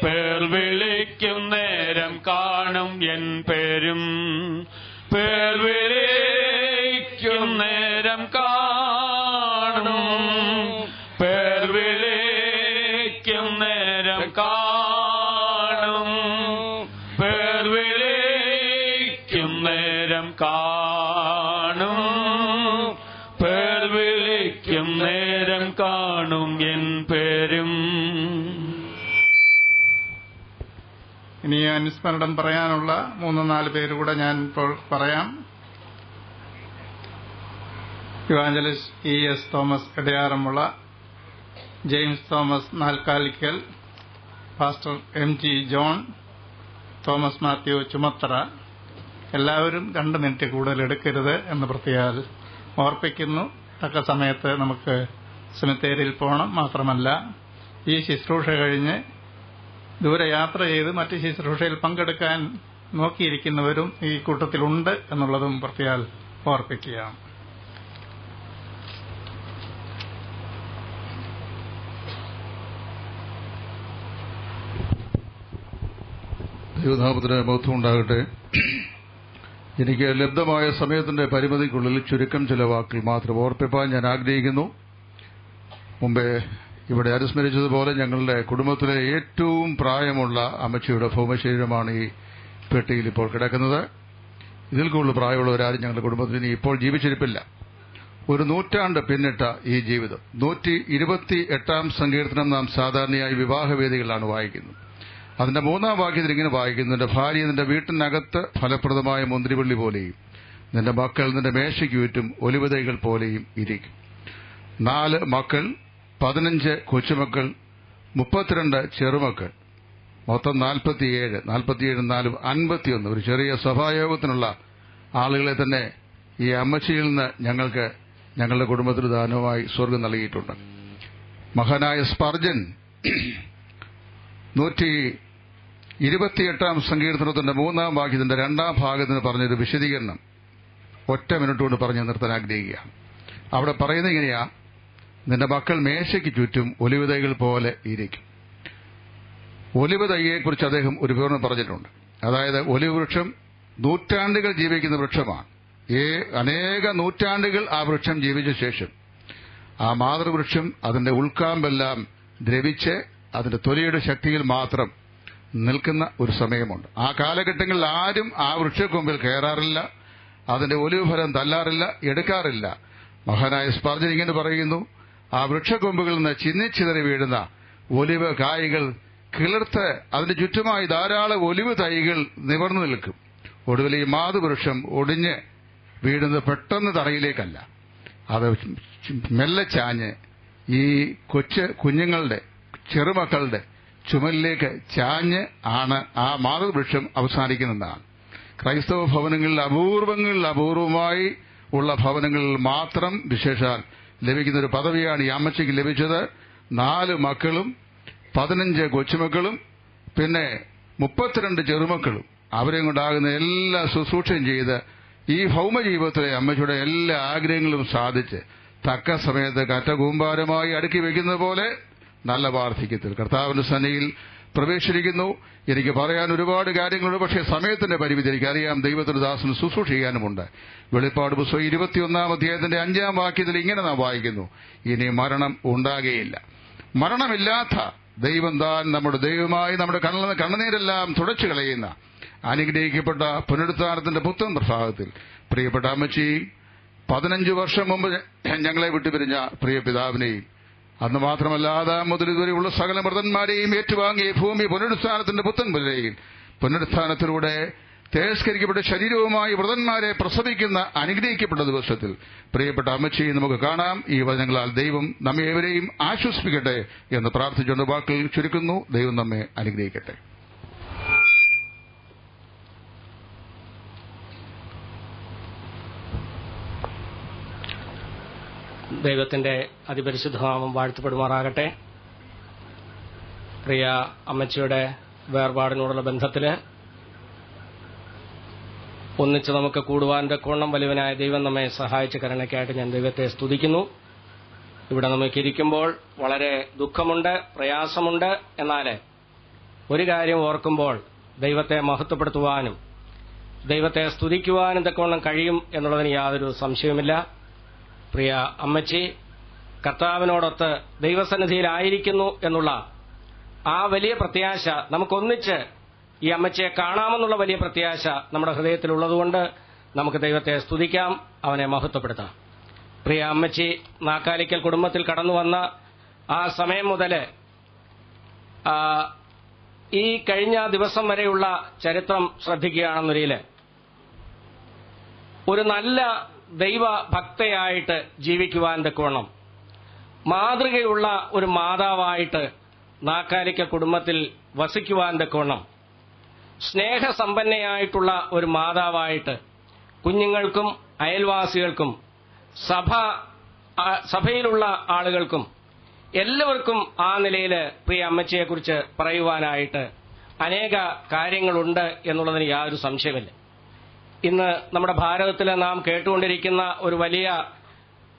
പേർ വിളിക്കും നേരം കാണും എൻ പേരും. പേർ വിളിക്കും നേരം കാണും. പേർ വിളിക്കും നേരം കാണും. പേർ വിളിക്കും നേരം കാണും. പേർ വിളിക്കും നേരം കാണും എൻ പേരും. ഇനി അനുസ്മരണം പറയാനുള്ള 3-4 പേര് കൂടെ ഞാൻ ഇപ്പോൾ പറയാം. Evangelist E.S. Thomas Edayaramula, James Thomas Nalkalikkal, pastor M.G. John, Thomas Mathew Chumathara. എല്ലാവരും 2 മിനിറ്റ് കൂടുതൽ എടുക്കരുത് എന്ന് പ്രത്യേകം ഓർപ്പിക്കുന്നു. തക്ക സമയത്ത് നമുക്ക് സെമിത്തേരിയിൽ പോകണം. മാത്രമല്ല, ഈ ശുശ്രൂഷ കഴിഞ്ഞ് ദൂരെ യാത്ര ചെയ്ത് മറ്റ് ശുശ്രൂഷയിൽ പങ്കെടുക്കാൻ നോക്കിയിരിക്കുന്നവരും ഈ കൂട്ടത്തിലുണ്ട് എന്നുള്ളതും പ്രത്യേകം ഓർപ്പിക്കുകയാണ്. ദൈവനാമത്തിന് മഹത്വം ഉണ്ടാകട്ടെ. എനിക്ക് ലബ്ധമായ സമയത്തിന്റെ പരിമിതിക്കുള്ളിൽ ചുരുക്കം ചില വാക്കുകൾ മാത്രം ഓർപ്പിപ്പാൻ ഞാൻ ആഗ്രഹിക്കുന്നു. മുമ്പേ ഇവിടെ അനുസ്മരിച്ചതുപോലെ ഞങ്ങളുടെ കുടുംബത്തിലെ ഏറ്റവും പ്രായമുള്ള അമ്മച്ചിയുടെ ഭൗമശരീരമാണ് ഈ പെട്ടിയിൽ ഇപ്പോൾ കിടക്കുന്നത്. ഇതിൽ കൂടുതൽ പ്രായമുള്ളവരാരും ഞങ്ങളുടെ കുടുംബത്തിൽ ഇനി ഇപ്പോൾ ജീവിച്ചിരിപ്പില്ല. ഒരു നൂറ്റാണ്ട് പിന്നിട്ട ഈ ജീവിതം. 128 സങ്കീർത്തനം നാം സാധാരണയായി വിവാഹവേദികളിലാണ് വായിക്കുന്നത്. അതിന്റെ 3-ാം വാക്യത്തിൽ ഇങ്ങനെ വായിക്കുന്നു: നിന്റെ ഭാര്യ നിന്റെ വീട്ടിനകത്ത് ഫലപ്രദമായ മുന്തിരിവള്ളി പോലെയും നിന്റെ മക്കൾ നിന്റെ മേശയ്ക്ക് ചുറ്റും ഒലിവതൈകൾ പോലെയും ഇരിക്കും. 4 മക്കൾ, 15 കൊച്ചുമക്കൾ, 32 ചെറുമക്കൾ, മൊത്തം 47. 47 4 51. ഒരു ചെറിയ സഭായോഗത്തിനുള്ള ആളുകളെ തന്നെ ഈ അമ്മച്ചിയിൽ നിന്ന് ഞങ്ങളുടെ കുടുംബത്തിന് ദാനമായി സ്വർഗം നൽകിയിട്ടുണ്ട്. മഹാനായ സ്പർജൻ 128 സങ്കീർത്തനത്തിന്റെ 3-ാം വാക്യത്തിന്റെ 2-ാം ഭാഗത്തിന് പറഞ്ഞൊരു വിശദീകരണം ഒറ്റ മിനിറ്റ് കൊണ്ട് പറഞ്ഞു നിർത്താൻ ആഗ്രഹിക്കുകയാണ്. അവിടെ പറയുന്നത് ഇങ്ങനെയാ: നിന്റെ മക്കൾ മേശയ്ക്ക് ചുറ്റും ഒലിവ് തൈകൾ പോലെ ഇരിക്കും. ഒലിവ് തൈയെക്കുറിച്ച് അദ്ദേഹം ഒരു വിവരണം പറഞ്ഞിട്ടുണ്ട്. അതായത് ഒലിവ് വൃക്ഷം നൂറ്റാണ്ടുകൾ ജീവിക്കുന്ന വൃക്ഷമാണ്. അനേക നൂറ്റാണ്ടുകൾ ആ വൃക്ഷം ജീവിച്ച ശേഷം ആ മാതൃവൃക്ഷം അതിന്റെ ഉൾക്കാമ്പെല്ലാം ദ്രവിച്ച് അതിന്റെ തൊലിയുടെ ശക്തിയിൽ മാത്രം നിൽക്കുന്ന ഒരു സമയമുണ്ട്. ആ കാലഘട്ടങ്ങളിൽ ആരും ആ വൃക്ഷക്കൊമ്പിൽ കയറാറില്ല, അതിന്റെ ഒലിവ് ഫലം തല്ലാറില്ല, എടുക്കാറില്ല. മഹാനായ സ്പർജൻ ഇങ്ങനെ പറയുന്നു: ആ വൃക്ഷക്കൊമ്പുകളിൽ നിന്ന് ചിന്നിച്ചിതറി വീഴുന്ന ഒലിവ് കായ്കൾ കിളിർത്ത് അതിന്റെ ചുറ്റുമായി ധാരാളം ഒലിവ് തൈകൾ നിവർന്നു നിൽക്കും. ഒടുവിൽ ഈ മാതൃവൃക്ഷം ഒടിഞ്ഞ് വീഴുന്നത് പെട്ടെന്ന് തറയിലേക്കല്ല, അത് മെല്ലെ ചാഞ്ഞ് ഈ കുഞ്ഞുങ്ങളുടെ ചെറുമക്കളുടെ ചുമലിലേക്ക് ചാഞ്ഞ് ആണ് ആ മാതൃവൃക്ഷം അവസാനിക്കുന്നതാണ്. ക്രൈസ്തവ ഭവനങ്ങളിൽ അപൂർവമായി ഉള്ള ഭവനങ്ങളിൽ മാത്രം വിശേഷാൽ ലഭിക്കുന്ന ഒരു പദവിയാണ് ഈ അമ്മച്ചിക്ക് ലഭിച്ചത്. 4 മക്കളും 15 കൊച്ചുമക്കളും പിന്നെ 32 ചെറുമക്കളും അവരെയും കൊണ്ടാകുന്ന എല്ലാ ശുശ്രൂഷയും ചെയ്ത് ഈ ഭൗമജീവിതത്തിലെ അമ്മച്ചിയുടെ എല്ലാ ആഗ്രഹങ്ങളും സാധിച്ച് തക്ക സമയത്ത് കറ്റകൂമ്പാരമായി അടുക്കി വയ്ക്കുന്നത് പോലെ നല്ല വാർദ്ധക്യത്തിൽ കർത്താവിന്റെ സന്നിധിയിൽ പ്രവേശിച്ചിരിക്കുന്നു. എനിക്ക് പറയാൻ ഒരുപാട് കാര്യങ്ങളുണ്ട്, പക്ഷേ സമയത്തിന്റെ പരിമിതി എനിക്കറിയാം. ദൈവത്തിന്റെ ദാസന് ശുശ്രൂഷ ചെയ്യാനുമുണ്ട്. വെളിപ്പാട് പുസ്തകം 21-ാം അധ്യായത്തിന്റെ 5-ാം വാക്യത്തിൽ ഇങ്ങനെ നാം വായിക്കുന്നു: ഇനി മരണം ഉണ്ടാകുകയില്ല. മരണമില്ലാത്ത ദൈവം താൻ നമ്മുടെ ദൈവമായി നമ്മുടെ കണ്ണുനീരെല്ലാം തുടച്ചു കളയുന്ന അനുഗ്രഹിക്കപ്പെട്ട പുനരുത്ഥാനത്തിന്റെ പുത്തൻ പ്രഭാതത്തിൽ പ്രിയപ്പെട്ട അമ്മച്ചി, 15 വർഷം മുമ്പ് ഞങ്ങളെ വിട്ടുപിരിഞ്ഞ പ്രിയ പിതാവിനെയും അന്ന് മാത്രമല്ല ആദാം മുതൽ ഇതുവരെയുള്ള സകല മൃതന്മാരെയും ഏറ്റുവാങ്ങിയ ഭൂമി പുനരുത്ഥാനത്തിന്റെ പുത്തൻ പുനരുത്ഥാനത്തിലൂടെ തേജസ്കരിക്കപ്പെട്ട ശരീരവുമായി മൃതന്മാരെ പ്രസവിക്കുന്ന അനുഗ്രഹിക്കപ്പെട്ട ദിവസത്തിൽ പ്രിയപ്പെട്ട അമ്മച്ചിയെ നമുക്ക് കാണാം. ഈ വചനങ്ങളാൽ ദൈവം നമ്മെ ഏവരെയും ആശ്വസിപ്പിക്കട്ടെ എന്ന് പ്രാർത്ഥിച്ചുകൊണ്ട് വാക്കുകൾ ചുരുക്കുന്നു. ദൈവം നമ്മെ അനുഗ്രഹിക്കട്ടെ. ദൈവത്തിന്റെ അതിപരിശുദ്ധനാമം വാഴ്ത്തപ്പെടുമാറാകട്ടെ. പ്രിയ അമ്മച്ചിയുടെ വേർപാടിനോടുള്ള ബന്ധത്തില് ഒന്നിച്ച് നമുക്ക് കൂടുവാൻ തക്കവണ്ണം വലിയവനായ ദൈവം നമ്മെ സഹായിച്ച കരുണയ്ക്കായിട്ട് ഞാൻ ദൈവത്തെ സ്തുതിക്കുന്നു. ഇവിടെ നമുക്ക് ഇരിക്കുമ്പോൾ വളരെ ദുഃഖമുണ്ട്, പ്രയാസമുണ്ട്. എന്നാൽ ഒരു കാര്യം ഓർക്കുമ്പോൾ ദൈവത്തെ മഹത്വപ്പെടുത്തുവാനും ദൈവത്തെ സ്തുതിക്കുവാനും തക്കവണ്ണം കഴിയും എന്നുള്ളതിന് യാതൊരു സംശയവുമില്ല. പ്രിയ അമ്മച്ചി കർത്താവിനോടൊത്ത് ദൈവസന്നിധിയിലായിരിക്കുന്നു എന്നുള്ള ആ വലിയ പ്രത്യാശ നമുക്കൊന്നിച്ച് ഈ അമ്മച്ചിയെ കാണാമെന്നുള്ള വലിയ പ്രത്യാശ നമ്മുടെ ഹൃദയത്തിലുള്ളതുകൊണ്ട് നമുക്ക് ദൈവത്തെ സ്തുതിക്കാം, അവനെ മഹത്വപ്പെടുത്താം. പ്രിയ അമ്മച്ചി നാക്കാലിക്കൽ കുടുംബത്തിൽ കടന്നുവന്ന ആ സമയം മുതൽ ഈ കഴിഞ്ഞ ദിവസം വരെയുള്ള ചരിത്രം ശ്രദ്ധിക്കുകയാണെന്നൊരിയിൽ ഒരു നല്ല ദൈവഭക്തയായിട്ട് ജീവിക്കുവാൻ തക്കവണ്ണം മാതൃകയുള്ള ഒരു മാതാവായിട്ട് നാക്കാലിക്കൽ കുടുംബത്തിൽ വസിക്കുവാൻ തക്കവണ്ണം സ്നേഹസമ്പന്നയായിട്ടുള്ള ഒരു മാതാവായിട്ട് കുഞ്ഞുങ്ങൾക്കും അയൽവാസികൾക്കും സഭയിലുള്ള ആളുകൾക്കും എല്ലാവർക്കും ആ നിലയിൽ പ്രിയ അമ്മച്ചിയെക്കുറിച്ച് പറയുവാനായിട്ട് അനേക കാര്യങ്ങളുണ്ട് എന്നുള്ളതിന് യാതൊരു സംശയമില്ല. ഇന്ന് നമ്മുടെ ഭാരതത്തിൽ നാം കേട്ടുകൊണ്ടിരിക്കുന്ന ഒരു വലിയ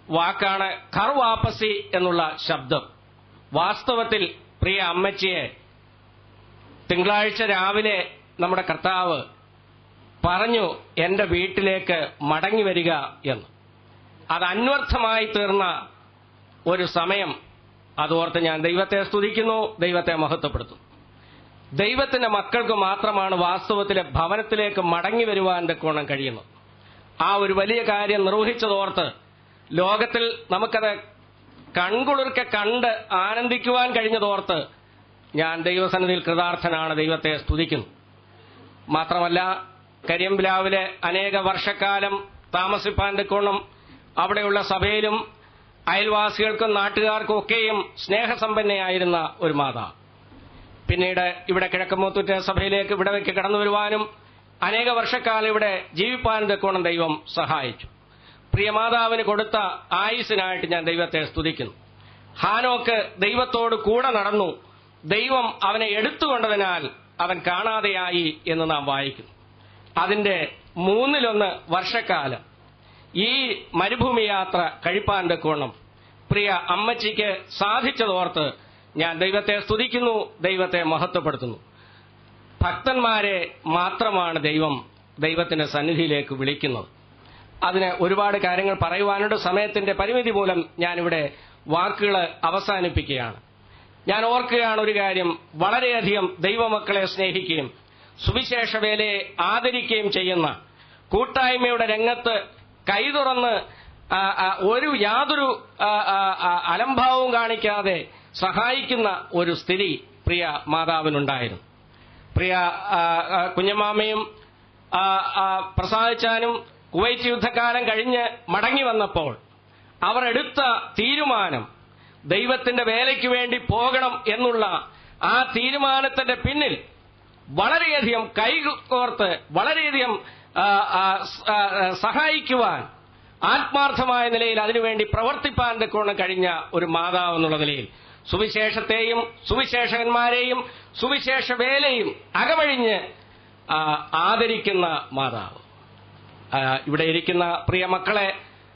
വാക്കാണ് ഘർ വാപ്പസി എന്നുള്ള ശബ്ദം. വാസ്തവത്തിൽ പ്രിയ അമ്മച്ചിയെ തിങ്കളാഴ്ച രാവിലെ നമ്മുടെ കർത്താവ് പറഞ്ഞു, എന്റെ വീട്ടിലേക്ക് മടങ്ങി വരിക എന്ന്. അത് അന്വർത്ഥമായി തീർന്ന ഒരു സമയം. അതോർത്ത് ഞാൻ ദൈവത്തെ സ്തുതിക്കുന്നു, ദൈവത്തെ മഹത്വപ്പെടുത്തുന്നു. ദൈവത്തിന്റെ മക്കൾക്ക് മാത്രമാണ് വാസ്തവത്തിലെ ഭവനത്തിലേക്ക് മടങ്ങി വരുവാൻ തക്കവണ്ണം കഴിയുന്നത്. ആ ഒരു വലിയ കാര്യം നിർവഹിച്ചതോർത്ത് ലോകത്തിൽ നമുക്കത് കൺകുളിർക്കെ കണ്ട് ആനന്ദിക്കുവാൻ കഴിഞ്ഞതോർത്ത് ഞാൻ ദൈവസന്നിധിയിൽ കൃതാർത്ഥനാണ്, ദൈവത്തെ സ്തുതിക്കുന്നു. മാത്രമല്ല കരിയമ്പിലാവിലെ അനേക വർഷക്കാലം താമസിപ്പാൻ തക്കവണ്ണം അവിടെയുള്ള സഭയിലും അയൽവാസികൾക്കും നാട്ടുകാർക്കും ഒക്കെയും സ്നേഹസമ്പന്നയായിരുന്ന ഒരു മാതാ. പിന്നീട് ഇവിടെ കിഴക്കമ്പത്തൂറ്റ് സഭയിലേക്ക് ഇവിടേക്ക് കടന്നു വരുവാനും അനേക വർഷക്കാലം ഇവിടെ ജീവിപ്പാൻ തക്കോണം ദൈവം സഹായിച്ചു. പ്രിയ മാതാവിന് കൊടുത്ത ആയുസ്സിനായിട്ട് ഞാൻ ദൈവത്തെ സ്തുതിക്കുന്നു. ഹാനോക്ക് ദൈവത്തോട് കൂടെ നടന്നു. ദൈവം അവനെ എടുത്തുകൊണ്ടതിനാൽ അവൻ കാണാതെയായി എന്ന് നാം വായിക്കുന്നു. അതിന്റെ 1/3 വർഷക്കാലം ഈ മരുഭൂമി യാത്ര കഴിപ്പാൻ തക്കോണം പ്രിയ അമ്മച്ചിക്ക് സാധിച്ചതോർത്ത് ഞാൻ ദൈവത്തെ സ്തുതിക്കുന്നു, ദൈവത്തെ മഹത്വപ്പെടുത്തുന്നു. ഭക്തന്മാരെ മാത്രമാണ് ദൈവത്തിന്റെ സന്നിധിയിലേക്ക് വിളിക്കുന്നത്. അതിന് ഒരുപാട് കാര്യങ്ങൾ പറയുവാനുണ്ട്. സമയത്തിന്റെ പരിമിതി മൂലം ഞാനിവിടെ വാക്കുകൾ അവസാനിപ്പിക്കുകയാണ്. ഞാൻ ഓർക്കുകയാണ് ഒരു കാര്യം, വളരെയധികം ദൈവമക്കളെ സ്നേഹിക്കുകയും സുവിശേഷ വേലയെ ആദരിക്കുകയും ചെയ്യുന്ന, കൂട്ടായ്മയുടെ രംഗത്ത് കൈതുറന്ന് യാതൊരു അലംഭാവവും കാണിക്കാതെ സഹായിക്കുന്ന ഒരു സ്ഥിതി പ്രിയ മാതാവിനുണ്ടായിരുന്നു. പ്രിയ കുഞ്ഞമ്മാമയും പ്രസാദിച്ചാനും കുവൈറ്റ് യുദ്ധകാലം കഴിഞ്ഞ് മടങ്ങി വന്നപ്പോൾ അവർ എടുത്ത തീരുമാനം ദൈവത്തിന്റെ വേലയ്ക്ക് വേണ്ടി പോകണം എന്നുള്ള ആ തീരുമാനത്തിന്റെ പിന്നിൽ വളരെയധികം കൈകോർത്ത് വളരെയധികം സഹായിക്കുവാൻ ആത്മാർത്ഥമായ നിലയിൽ അതിനുവേണ്ടി പ്രവർത്തിപ്പാൻ തക്കോണം കഴിഞ്ഞ ഒരു മാതാവ് എന്നുള്ള നിലയിൽ സുവിശേഷത്തെയും സുവിശേഷകന്മാരെയും സുവിശേഷ വേലയും അകമഴിഞ്ഞ് ആദരിക്കുന്ന മാതാവ്. ഇവിടെ ഇരിക്കുന്ന പ്രിയ മക്കളെ,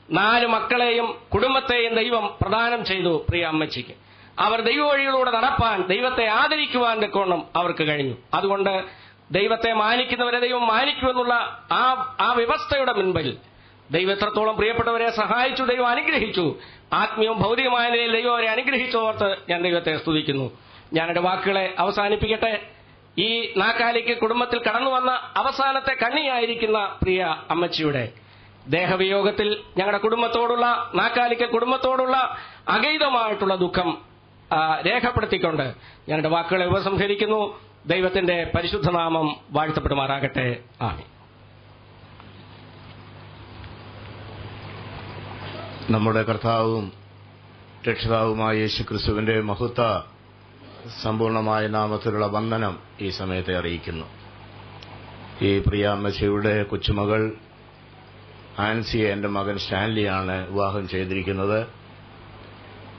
4 മക്കളെയും കുടുംബത്തെയും ദൈവം പ്രദാനം ചെയ്തു പ്രിയ അമ്മച്ചിക്ക്. അവർ ദൈവവഴികളിലൂടെ നടപ്പാൻ, ദൈവത്തെ ആദരിക്കുവാൻ തക്കോണം അവർക്ക് കഴിഞ്ഞു. അതുകൊണ്ട് ദൈവത്തെ മാനിക്കുന്നവരെ ദൈവം മാനിക്കുമെന്നുള്ള ആ വ്യവസ്ഥയുടെ മുൻപിൽ ദൈവം എത്രത്തോളം പ്രിയപ്പെട്ടവരെ സഹായിച്ചു, ദൈവം അനുഗ്രഹിച്ചു. ആത്മീയവും ഭൗതികമായ നിലയിൽ ദൈവം അവരെ അനുഗ്രഹിച്ചോർത്ത് ഞാൻ ദൈവത്തെ സ്തുതിക്കുന്നു. ഞാനെന്റെ വാക്കുകളെ അവസാനിപ്പിക്കട്ടെ. ഈ നാക്കാലിക്ക് കുടുംബത്തിൽ കടന്നു വന്ന അവസാനത്തെ കണ്ണിയായിരിക്കുന്ന പ്രിയ അമ്മച്ചിയുടെ ദേഹവിയോഗത്തിൽ ഞങ്ങളുടെ കുടുംബത്തോടുള്ള, നാക്കാലിക്കൽ കുടുംബത്തോടുള്ള അഗൈതമായിട്ടുള്ള ദുഃഖം രേഖപ്പെടുത്തിക്കൊണ്ട് ഞാനെന്റെ വാക്കുകളെ ഉപസംഹരിക്കുന്നു. ദൈവത്തിന്റെ പരിശുദ്ധനാമം വാഴ്ത്തപ്പെടുമാറാകട്ടെ. ആമേൻ. നമ്മുടെ കർത്താവും രക്ഷിതാവുമായ യേശുക്രിസ്തുവിന്റെ മഹത്വ സമ്പൂർണമായ നാമത്തിലുള്ള വന്ദനം ഈ സമയത്തെ അറിയിക്കുന്നു. ഈ പ്രിയ അമ്മച്ചിയുടെ കൊച്ചുമകൾ ആൻസിയെ എന്റെ മകൻ സ്റ്റാൻലിയാണ് വിവാഹം ചെയ്തിരിക്കുന്നത്.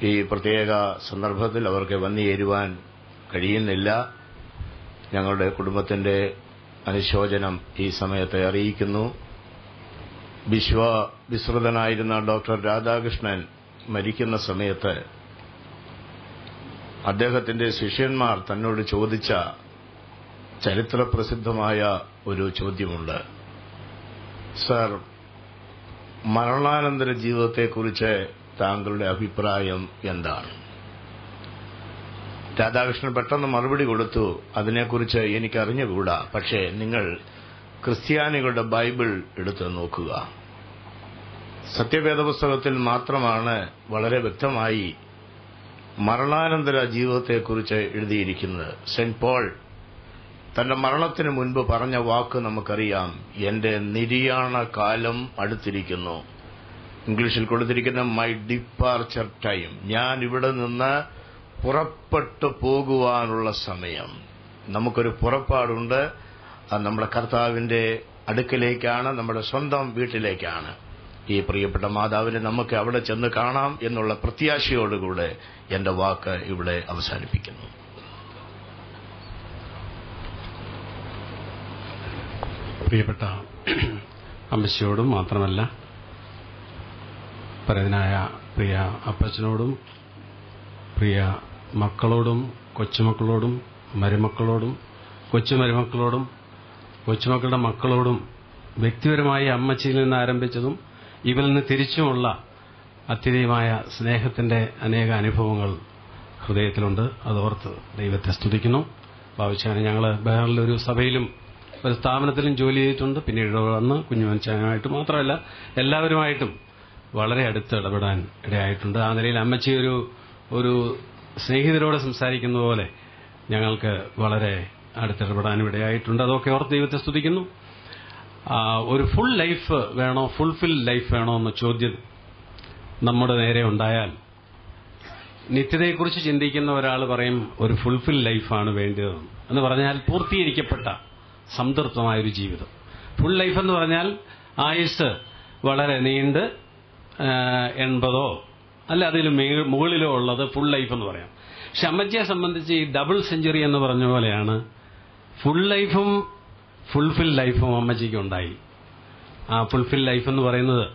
ഈ പ്രത്യേക സന്ദർഭത്തിൽ അവർക്ക് വന്നുചേരുവാൻ കഴിയുന്നില്ല. ഞങ്ങളുടെ കുടുംബത്തിന്റെ അനുശോചനം ഈ സമയത്തെ അറിയിക്കുന്നു. വിശ്വവിശ്രുതനായിരുന്ന ഡോക്ടർ രാധാകൃഷ്ണൻ മരിക്കുന്ന സമയത്ത് അദ്ദേഹത്തിന്റെ ശിഷ്യന്മാർ തന്നോട് ചോദിച്ച ചരിത്രപ്രസിദ്ധമായ ഒരു ചോദ്യമുണ്ട്. സർ, മരണാനന്തര ജീവിതത്തെക്കുറിച്ച് താങ്കളുടെ അഭിപ്രായം എന്താണ്? രാധാകൃഷ്ണൻ പെട്ടെന്ന് മറുപടി കൊടുത്തു, അതിനെക്കുറിച്ച് എനിക്കറിഞ്ഞുകൂടാ, പക്ഷേ നിങ്ങൾ ക്രിസ്ത്യാനികളുടെ ബൈബിൾ എടുത്ത് നോക്കുക. സത്യവേദപുസ്തകത്തിൽ മാത്രമാണ് വളരെ വ്യക്തമായി മരണാനന്തര ജീവിതത്തെക്കുറിച്ച് എഴുതിയിരിക്കുന്നത്. സെന്റ് പോൾ തന്റെ മരണത്തിന് മുൻപ് പറഞ്ഞ വാക്ക് നമുക്കറിയാം, എന്റെ നിര്യാണ കാലം അടുത്തിരിക്കുന്നു. ഇംഗ്ലീഷിൽ കൊടുത്തിരിക്കുന്ന മൈ ഡിപ്പാർച്ചർ ടൈം, ഞാൻ ഇവിടെ നിന്ന് പുറപ്പെട്ടു പോകുവാനുള്ള സമയം. നമുക്കൊരു പുറപ്പാടുണ്ട്. അത് നമ്മുടെ കർത്താവിന്റെ അടുക്കലേക്കാണ്, നമ്മുടെ സ്വന്തം വീട്ടിലേക്കാണ്. ഈ പ്രിയപ്പെട്ട മാതാവിനെ നമുക്ക് അവിടെ ചെന്ന് കാണാം എന്നുള്ള പ്രത്യാശയോടുകൂടെ എന്റെ വാക്ക് ഇവിടെ അവസാനിപ്പിക്കുന്നു. പ്രിയപ്പെട്ട അമ്മച്ചിയോടും മാത്രമല്ല പരേതനായ പ്രിയ അപ്പച്ചനോടും പ്രിയ മക്കളോടും കൊച്ചുമക്കളോടും മരുമക്കളോടും കൊച്ചുമരുമക്കളോടും കൊച്ചുമക്കളുടെ മക്കളോടും വ്യക്തിപരമായി അമ്മച്ചിയിൽ നിന്ന് ആരംഭിച്ചതും ഇവരിൽ നിന്ന് തിരിച്ചുമുള്ള അത്യധികമായ സ്നേഹത്തിന്റെ അനേക അനുഭവങ്ങൾ ഹൃദയത്തിലുണ്ട്. അതോർത്ത് ദൈവത്തെ സ്തുതിക്കുന്നു. ഭാവിച്ചാണ് ഞങ്ങൾ ബഹറിലൊരു സഭയിലും ഒരു സ്ഥാപനത്തിലും ജോലി ചെയ്തിട്ടുണ്ട്. പിന്നീട് വന്ന് കുഞ്ഞുമനുഷ്യനുമായിട്ട് മാത്രമല്ല എല്ലാവരുമായിട്ടും വളരെ അടുത്ത് ഇടപെടാൻ ഇടയായിട്ടുണ്ട്. ആ നിലയിൽ അമ്മച്ചി ഒരു സ്നേഹിതരോട് സംസാരിക്കുന്ന പോലെ ഞങ്ങൾക്ക് വളരെ അടുത്തിടപെടാനും ഇടയായിട്ടുണ്ട്. അതൊക്കെ ഓർത്ത് ദൈവത്തെ സ്തുതിക്കുന്നു. ഒരു ഫുൾ ലൈഫ് വേണോ, ഫുൾഫിൽ ലൈഫ് വേണോ എന്ന ചോദ്യം നമ്മുടെ നേരെ ഉണ്ടായാൽ നിത്യതയെക്കുറിച്ച് ചിന്തിക്കുന്ന ഒരാൾ പറയും ഒരു ഫുൾഫിൽ ലൈഫാണ് വേണ്ടത് എന്ന് പറഞ്ഞാൽ പൂർത്തീകരിക്കപ്പെട്ട സംതൃപ്തമായൊരു ജീവിതം. ഫുൾ ലൈഫ് എന്ന് പറഞ്ഞാൽ ആയുസ് വളരെ നീണ്ട് 80 അല്ല അതിലും മുകളിലോ ഉള്ളത് ഫുൾ ലൈഫ് എന്ന് പറയാം. പക്ഷെ അമ്മച്ചിയെ സംബന്ധിച്ച് ഈ ഡബിൾ സെഞ്ചുറി എന്ന് പറഞ്ഞ പോലെയാണ് ഫുൾ ലൈഫും ഫുൾഫിൽ ലൈഫും അമ്മച്ചിക്ക് ഉണ്ടായി. ആ ഫുൾഫിൽ ലൈഫ് എന്ന് പറയുന്നത്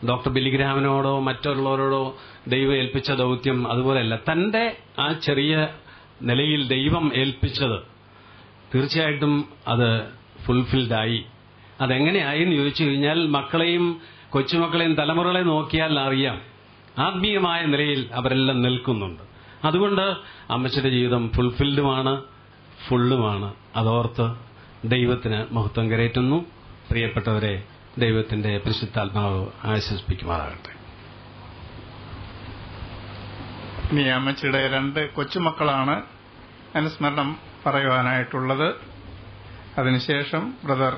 ഡോക്ടർ ബില്ലിഗ്രാമിനോടോ മറ്റുള്ളവരോടോ ദൈവം ഏൽപ്പിച്ച ദൗത്യം അതുപോലെയല്ല. തന്റെ ആ ചെറിയ നിലയിൽ ദൈവം ഏൽപ്പിച്ചത് തീർച്ചയായിട്ടും അത് ഫുൾഫിൽഡായി. അതെങ്ങനെയായി എന്ന് ചോദിച്ചു കഴിഞ്ഞാൽ മക്കളെയും കൊച്ചുമക്കളെയും തലമുറകളെ നോക്കിയാൽ അറിയാം ആത്മീയമായ നിലയിൽ അവരെല്ലാം നിൽക്കുന്നുണ്ട്. അതുകൊണ്ട് അമ്മച്ചിയുടെ ജീവിതം ഫുൾഫിൽഡുമാണ്, ഫുള്ളുമാണ്. അതോർത്ത് ദൈവത്തിന് മഹത്വം കരേറ്റുന്നു. പ്രിയപ്പെട്ടവരെ, ദൈവത്തിന്റെ പരിശുദ്ധാത്മാവ് ആശ്വസിപ്പിക്കുമാറാകട്ടെ. ഇനി അമ്മച്ചിയുടെ 2 കൊച്ചുമക്കളാണ് അനുസ്മരണം പറയുവാനായിട്ടുള്ളത്. അതിനുശേഷം ബ്രദർ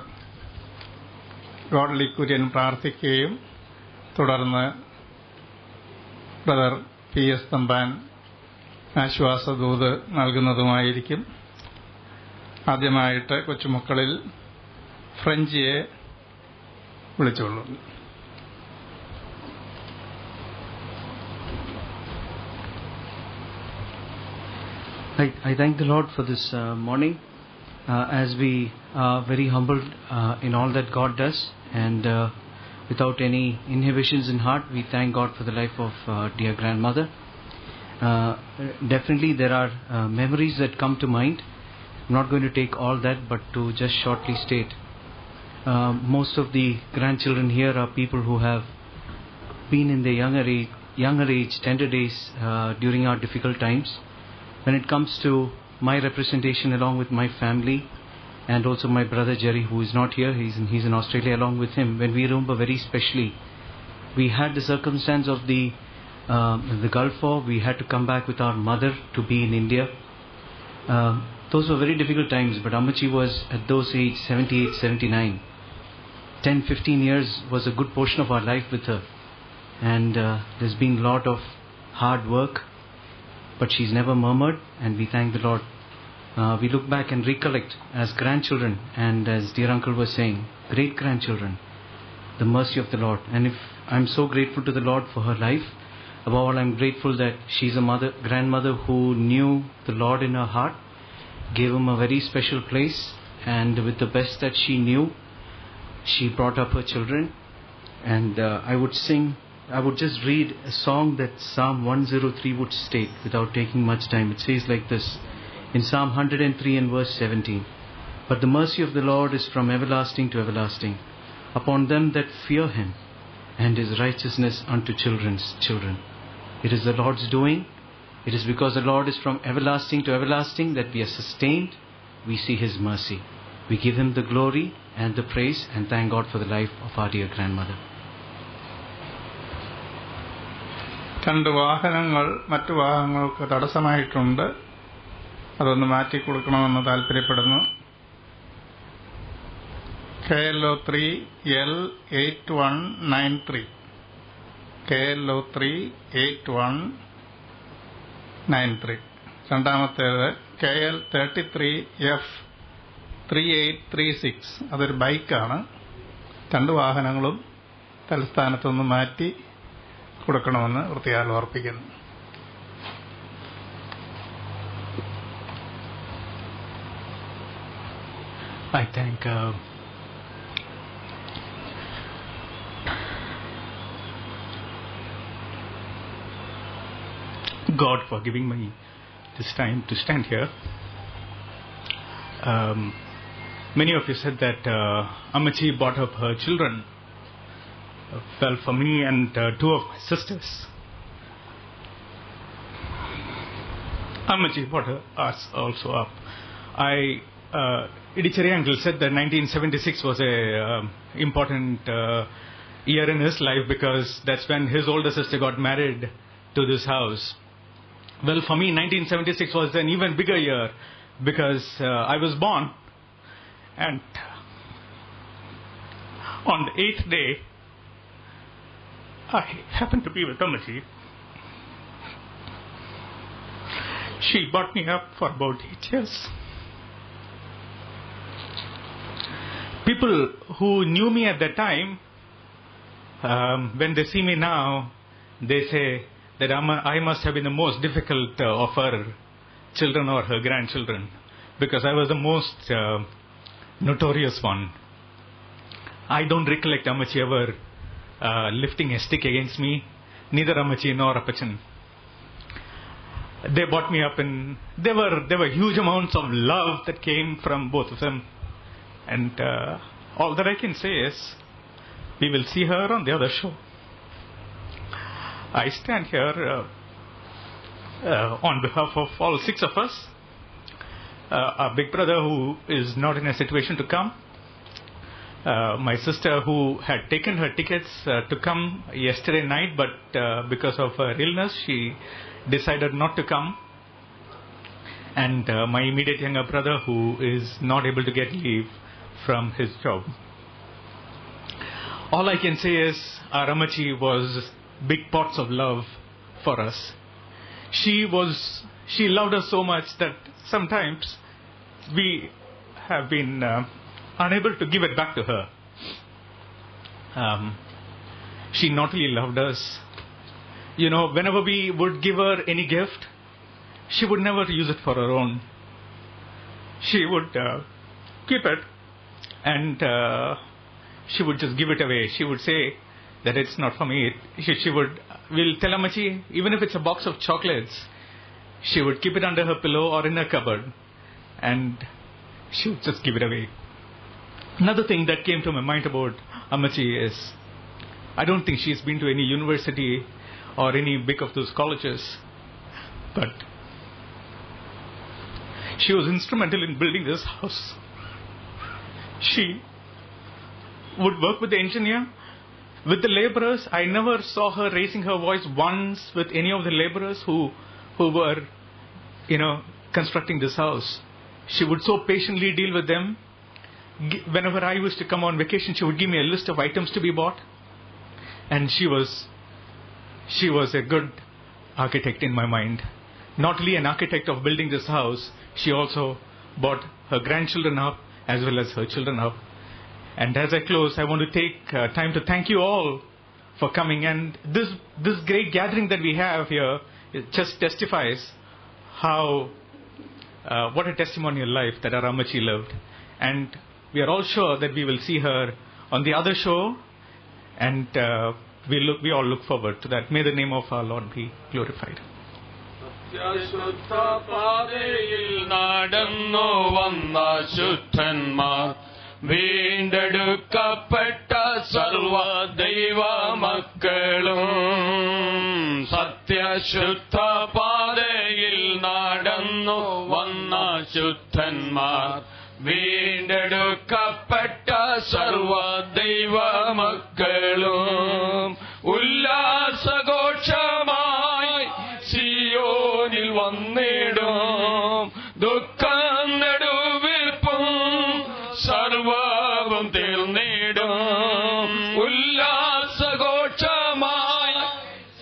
ഗോഡ്ലി കുര്യൻ പ്രാർത്ഥിക്കുകയും തുടർന്ന് ബ്രദർ PS തമ്പാൻ ആശ്വാസദൂത് നൽകുന്നതുമായിരിക്കും. ആദ്യമായിട്ട് കൊച്ചുമക്കളിൽ ഫ്രഞ്ചിയെ വിളിച്ചോളൂ. I thank the Lord for this morning, as we are very humbled in all that God does, and without any inhibitions in heart, we thank God for the life of dear grandmother. Definitely there are memories that come to mind. I'm not going to take all that, but to just shortly state, most of the grandchildren here are people who have been in their younger age, tender days during our difficult times. When it comes to my representation along with my family and also my brother Jerry, who is not here, he's in Australia, along with him, when we remember very specially, we had the circumstance of the Gulf War. We had to come back with our mother to be in India. Those were very difficult times, but Ammachi was at those age 78, 79. 10-15 years was a good portion of our life with her, and there's been a lot of hard work, but she's never murmured, and we thank the Lord. We look back and recollect as grandchildren, and as dear uncle was saying, great grandchildren, the mercy of the Lord. And if I'm so grateful to the Lord for her life, above all I'm grateful that she's a grandmother who knew the Lord in her heart, gave him a very special place, and with the best that she knew, she brought up her children. And I would just read a song that Psalm 103 would state without taking much time. It says like this in Psalm 103 and verse 17, "But the mercy of the Lord is from everlasting to everlasting upon them that fear him, and his righteousness unto children's children." It is the Lord's doing. It is because the Lord is from everlasting to everlasting that we are sustained. We see his mercy. We give him the glory and the praise, and thank God for the life of our dear grandmother. 2 വാഹനങ്ങൾ മറ്റു വാഹനങ്ങൾക്ക് തടസ്സമായിട്ടുണ്ട്. അതൊന്ന് മാറ്റിക്കൊടുക്കണമെന്ന് താല്പര്യപ്പെടുന്നു. KLO3 L8193 KLO3 8193. രണ്ടാമത്തേത് KL33F3836. അതൊരു ബൈക്കാണ്. 2 വാഹനങ്ങളും തലസ്ഥാനത്തൊന്ന് മാറ്റി കൊടുക്കണമെന്ന് വൃത്തിയാൽ ഓർപ്പിക്കുന്നു. I thank God for giving me this time to stand here. Many of you said that Ammachi brought up her children. Well, for me and 2 of my sisters, Ammachi brought us also up. Idichari uncle said that 1976 was a important year in his life because that's when his older sister got married to this house. Well, for me, 1976 was an even bigger year because I was born, and on the 8th day, I happened to be with Ammachi. She brought me up for about 8 years. people who knew me at that time, when they see me now, they say that I must have been the most difficult of her children or her grandchildren, because I was the most notorious one. I don't recollect Ammachi ever lifting a stick against me, neither Ammachi nor Appachan. They brought me up, and there were huge amounts of love that came from both of them. And all that I can say is, we will see her on the other show. I stand here on behalf of all 6 of us. Our big brother, who is not in a situation to come. My sister, who had taken her tickets to come yesterday night, but because of her illness, she decided not to come. And my immediate younger brother, who is not able to get leave from his job. All I can say is, our Ammachi was big pots of love for us. She loved us so much that sometimes we have been unable to give it back to her. She not only loved us, whenever we would give her any gift, she would never use it for her own. She would keep it, and she would just give it away. She would say that it's not for me. We'll tell Ammachi, even if it's a box of chocolates, she would keep it under her pillow or in her cupboard, and she would just give it away. Another thing that came to my mind about Ammachi is, I don't think she's been to any university or any big of those colleges, but she was instrumental in building this house. She would work with the engineer, with the laborers. I never saw her raising her voice once with any of the laborers who were, constructing this house. She would so patiently deal with them. Whenever I used to come on vacation, she would give me a list of items to be bought. And she was a good architect in my mind. Not only an architect of building this house, she also brought her grandchildren up as well as her children up. And as I close, I want to take time to thank you all for coming. And this great gathering that we have here, it just testifies how what a testimonial life that our Ammachi lived. And we are all sure that we will see her on the other show, and we all look forward to that. May the name of our Lord be glorified. വീണ്ടെടുക്കപ്പെട്ട സർവ ദൈവ മക്കളും സത്യശുദ്ധ പാതയിൽ നടന്നു വന്ന ശുദ്ധന്മാർ വീണ്ടെടുക്കപ്പെട്ട സർവ ദൈവ മക്കളും ഉല്ലാസഘോഷമായി സിയോനിൽ വന്നിടും ദുഃഖം നെടുവീർപ്പും സർവവും തീർന്നിടും ഉല്ലാസഘോഷമായി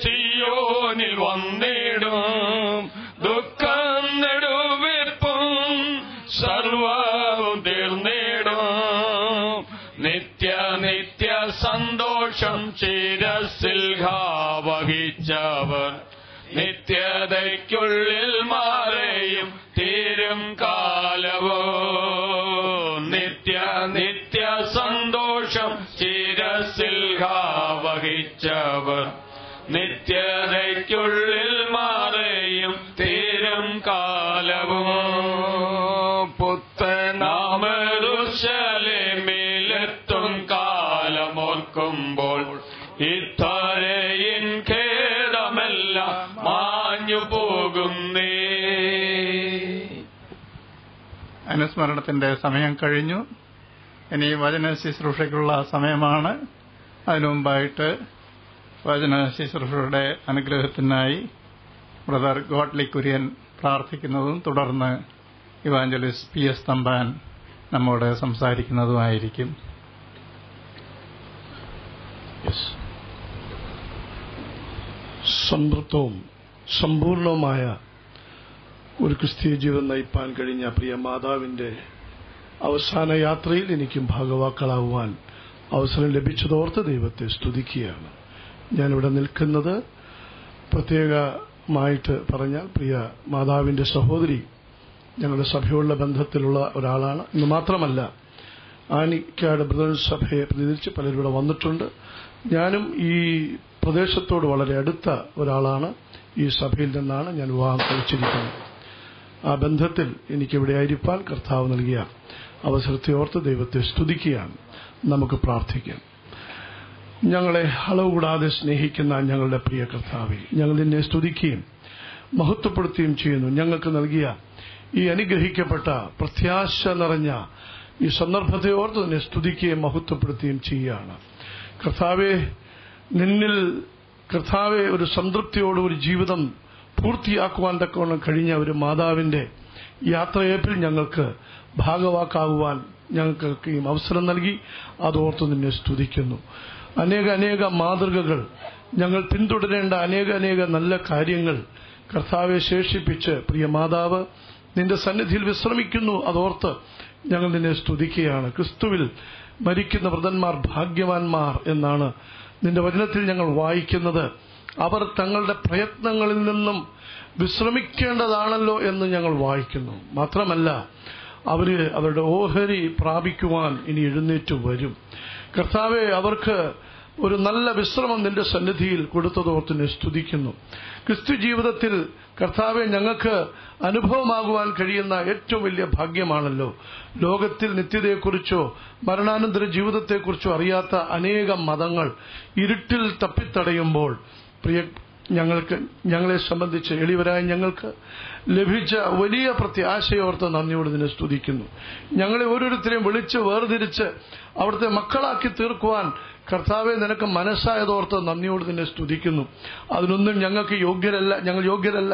സിയോനിൽ വന്നിടും ദുഃഖം നെടുവീർപ്പും സർവവും തീർന്നിടും നിത്യ സന്തോഷം ശിരസിൽ വഹിച്ചവർ നിത്യതയ്ക്കുള്ളിൽ മാറയും തീരും കാലവും നിത്യ സന്തോഷം ശിരസിൽ വഹിച്ചവർ നിത്യതയ്ക്കുള്ളിൽ മാറയും തീരും കാലവും പുത്തനാമയെരൂശലേമിലെത്തും കാലമോർക്കുമ്പോൾ ഇത്തരയിൻ ഖേദമെല്ലാം മാഞ്ഞു പോകുന്നേ. അനുസ്മരണത്തിന്റെ സമയം കഴിഞ്ഞു. ഇനി വചന ശുശ്രൂഷയ്ക്കുള്ള സമയമാണ്. അതിനു മുമ്പായിട്ട് വചന ശുശ്രൂഷയുടെ അനുഗ്രഹത്തിനായി ബ്രദർ ഗോഡ്ലി കുര്യൻ പ്രാർത്ഥിക്കുന്നതും തുടർന്ന് ഇവാഞ്ചലിസ്റ്റ് PS തമ്പാൻ നമ്മോട് സംസാരിക്കുന്നതുമായിരിക്കും. സംതൃപ്തവും സമ്പൂർണവുമായ ഒരു ക്രിസ്തീയ ജീവിതം നയിപ്പാൻ കഴിഞ്ഞ പ്രിയ മാതാവിന്റെ അവസാന യാത്രയിൽ എനിക്കും ഭാഗവാക്കളാവുവാൻ അവസരം ലഭിച്ചതോർത്ത് ദൈവത്തെ സ്തുതിക്കുകയാണ്. ഞാനിവിടെ നിൽക്കുന്നത് പ്രത്യേകമായിട്ട് പറഞ്ഞാൽ പ്രിയ മാതാവിന്റെ സഹോദരി ഞങ്ങളുടെ സഭയുള്ള ബന്ധത്തിലുള്ള ഒരാളാണ്. ഇന്ന് മാത്രമല്ല, ആനിക്കാട് ബ്രദർ സഭയെ പ്രതിനിധിച്ച് പലരും ഇവിടെ വന്നിട്ടുണ്ട്. ഞാനും ഈ പ്രദേശത്തോട് വളരെ അടുത്ത ഒരാളാണ്. ഈ സഭയിൽ നിന്നാണ് ഞാൻ വിവാഹം കഴിച്ചിരിക്കുന്നത്. ആ ബന്ധത്തിൽ എനിക്കിവിടെ ആയിരിക്കാൻ കർത്താവ് നൽകിയ അവസരത്തെ ഓർത്ത് ദൈവത്തെ സ്തുതിക്കുകയാണ്. നമുക്ക് പ്രാർത്ഥിക്കാം. ഞങ്ങളെ അളവ് കൂടാതെ സ്നേഹിക്കുന്ന ഞങ്ങളുടെ പ്രിയ കർത്താവേ, ഞങ്ങൾ നിന്നെ സ്തുതിക്കുകയും മഹത്വപ്പെടുത്തുകയും ചെയ്യുന്നു. ഞങ്ങൾക്ക് നൽകിയ ഈ അനുഗ്രഹിക്കപ്പെട്ട പ്രത്യാശ നിറഞ്ഞ ഈ സന്ദർഭത്തെ ഓർത്ത് നിന്നെ സ്തുതിക്കുകയും മഹത്വപ്പെടുത്തുകയും ചെയ്യുകയാണ്. കർത്താവെ, നിന്നിൽ കർത്താവെ ഒരു സംതൃപ്തിയോട് ഒരു ജീവിതം പൂർത്തിയാക്കുവാൻ തക്കവണ്ണം കഴിഞ്ഞ ഒരു മാതാവിന്റെ യാത്രയേപ്പിൽ ഞങ്ങൾക്ക് ഭാഗവാക്കാകുവാൻ ഞങ്ങൾക്ക് ഈ അവസരം നൽകി. അതോർത്ത് നിന്നെ സ്തുതിക്കുന്നു. അനേക മാതൃകകൾ, ഞങ്ങൾ പിന്തുടരേണ്ട അനേക നല്ല കാര്യങ്ങൾ കർത്താവെ ശേഷിപ്പിച്ച് പ്രിയ മാതാവ് നിന്റെ സന്നിധിയിൽ വിശ്രമിക്കുന്നു. അതോർത്ത് ഞങ്ങൾ നിന്നെ സ്തുതിക്കുകയാണ്. ക്രിസ്തുവിൽ മരിക്കുന്ന വൃതന്മാർ ഭാഗ്യവാന്മാർ എന്നാണ് നിന്റെ വചനത്തിൽ ഞങ്ങൾ വായിക്കുന്നത്. അവർ തങ്ങളുടെ പ്രയത്നങ്ങളിൽ നിന്നും വിശ്രമിക്കേണ്ടതാണല്ലോ എന്ന് ഞങ്ങൾ വായിക്കുന്നു. മാത്രമല്ല, അവരുടെ ഓഹരി പ്രാപിക്കുവാൻ ഇനി എഴുന്നേറ്റ് വരും. കർത്താവെ, അവർക്ക് ഒരു നല്ല വിശ്രമം നിന്റെ സന്നിധിയിൽ കൊടുത്തതോർത്തിനെ സ്തുതിക്കുന്നു. ക്രിസ്തു ജീവിതത്തിൽ കർത്താവെ ഞങ്ങൾക്ക് അനുഭവമാകുവാൻ കഴിയുന്ന ഏറ്റവും വലിയ ഭാഗ്യമാണല്ലോ. ലോകത്തിൽ നിത്യതയെക്കുറിച്ചോ മരണാനന്തര ജീവിതത്തെക്കുറിച്ചോ അറിയാത്ത അനേകം മതങ്ങൾ ഇരുട്ടിൽ തപ്പിത്തടയുമ്പോൾ പ്രിയ ഞങ്ങളെ സംബന്ധിച്ച് എളിവരായ ഞങ്ങൾക്ക് ലഭിച്ച വലിയ പ്രത്യാശയോർത്ത് നന്ദിയോട് നിന്നെ സ്തുതിക്കുന്നു. ഞങ്ങളെ ഓരോരുത്തരെയും വിളിച്ച് വേർതിരിച്ച് അവിടുത്തെ മക്കളാക്കി തീർക്കുവാൻ കർത്താവെ നിനക്ക് മനസ്സായതോർത്ത് നന്ദിയോട് നിന്നെ സ്തുതിക്കുന്നു. അതിനൊന്നും ഞങ്ങൾ യോഗ്യരല്ല.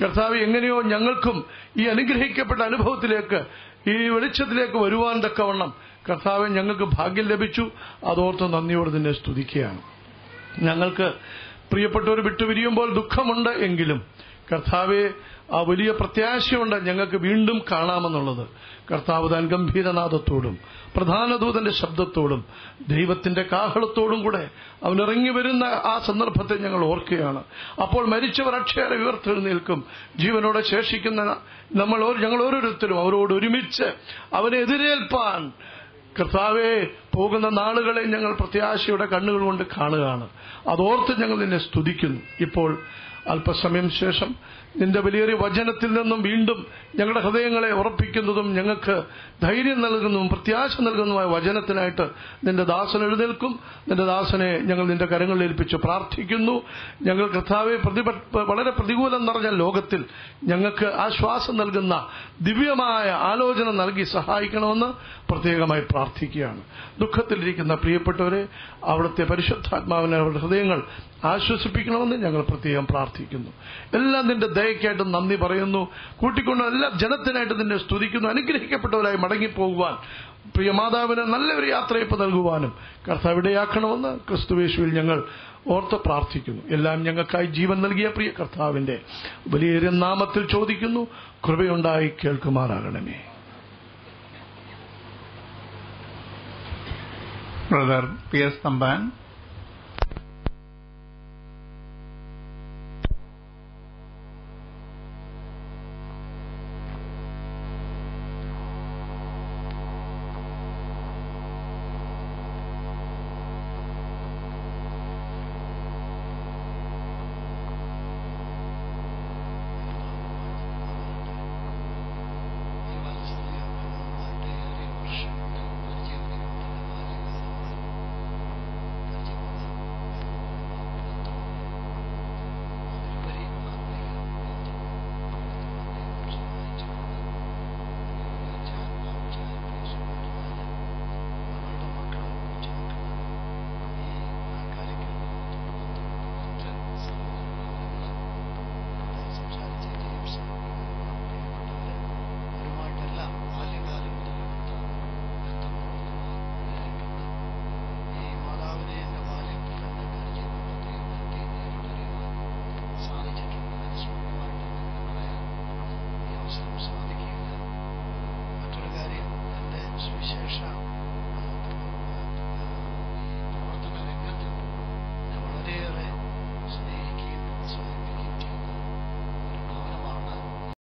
കർത്താവെ, എങ്ങനെയോ ഞങ്ങൾക്കും ഈ അനുഗ്രഹിക്കപ്പെട്ട അനുഭവത്തിലേക്ക്, ഈ വെളിച്ചത്തിലേക്ക് വരുവാൻ തക്കവണ്ണം കർത്താവെ ഞങ്ങൾക്ക് ഭാഗ്യം ലഭിച്ചു. അതോർത്ത് നന്ദിയോട് നിന്നെ സ്തുതിക്കുകയാണ്. ഞങ്ങൾക്ക് പ്രിയപ്പെട്ടവർ വിട്ടുപിരിയുമ്പോൾ ദുഃഖമുണ്ട് എങ്കിലും കർത്താവെ ആ വലിയ പ്രത്യാശയുണ്ട് ഞങ്ങൾക്ക് വീണ്ടും കാണാമെന്നുള്ളത്. കർത്താവ് താൻ ഗംഭീരനാദത്തോടും പ്രധാന ദൂതന്റെ ശബ്ദത്തോടും ദൈവത്തിന്റെ കാഹളത്തോടും കൂടെ അവനിറങ്ങി വരുന്ന ആ സന്ദർഭത്തെ ഞങ്ങൾ ഓർക്കുകയാണ്. അപ്പോൾ മരിച്ചവർ അക്ഷയരെ ഉയർത്തെഴുന്നേൽക്കും. ജീവനോടെ ശേഷിക്കുന്ന ഞങ്ങൾ ഓരോരുത്തരും അവരോട് ഒരുമിച്ച് അവനെ എതിരേൽപ്പാൻ കർത്താവെ പോകുന്ന നാളുകളെ ഞങ്ങൾ പ്രത്യാശയുടെ കണ്ണുകൾ കൊണ്ട് കാണുകയാണ്. അതോർത്ത് ഞങ്ങൾ നിന്നെ സ്തുതിക്കുന്നു. ഇപ്പോൾ അല്പസമയം ശേഷം നിന്റെ വലിയൊരു വചനത്തിൽ നിന്നും വീണ്ടും ഞങ്ങളുടെ ഹൃദയങ്ങളെ ഉറപ്പിക്കുന്നതും ഞങ്ങൾക്ക് ധൈര്യം നൽകുന്നതും പ്രത്യാശ നൽകുന്നതുമായ വചനത്തിനായിട്ട് നിന്റെ ദാസൻ എഴുന്നേൽക്കും. നിന്റെ ദാസനെ ഞങ്ങൾ നിന്റെ കരങ്ങളിൽ ഏൽപ്പിച്ച് പ്രാർത്ഥിക്കുന്നു. ഞങ്ങൾ കർത്താവെ വളരെ പ്രതികൂലം നിറഞ്ഞ ലോകത്തിൽ ഞങ്ങൾക്ക് ആശ്വാസം നൽകുന്ന ദിവ്യമായ ആലോചന നൽകി സഹായിക്കണമെന്ന് പ്രത്യേകമായി പ്രാർത്ഥിക്കുകയാണ്. ദുഃഖത്തിലിരിക്കുന്ന പ്രിയപ്പെട്ടവരെ അവിടുത്തെ പരിശുദ്ധാത്മാവിനെ അവരുടെ ഹൃദയങ്ങൾ ആശ്വസിപ്പിക്കണമെന്ന് ഞങ്ങൾ പ്രത്യേകം പ്രാർത്ഥിക്കുന്നു. എല്ലാം നിന്റെ ദയക്കായിട്ട് നന്ദി പറയുന്നു. കൂട്ടിക്കൊണ്ട് എല്ലാ ജനത്തിനായിട്ട് നിന്നെ സ്തുതിക്കുന്നു. അനുഗ്രഹിക്കപ്പെട്ടവരായി മടങ്ങിപ്പോകുവാൻ പ്രിയ മാതാവിന് നല്ലൊരു യാത്രയപ്പ് നൽകുവാനും കർത്താവ് ഇടയാക്കണമെന്ന് ക്രിസ്തുയേശുവിൽ ഞങ്ങൾ ഓർത്ത് പ്രാർത്ഥിക്കുന്നു. എല്ലാം ഞങ്ങൾക്കായി ജീവൻ നൽകിയ പ്രിയ കർത്താവിന്റെ വലിയ നാമത്തിൽ ചോദിക്കുന്നു. കൃപയുണ്ടായി കേൾക്കുമാറാകണമേ. Brother P S Thampan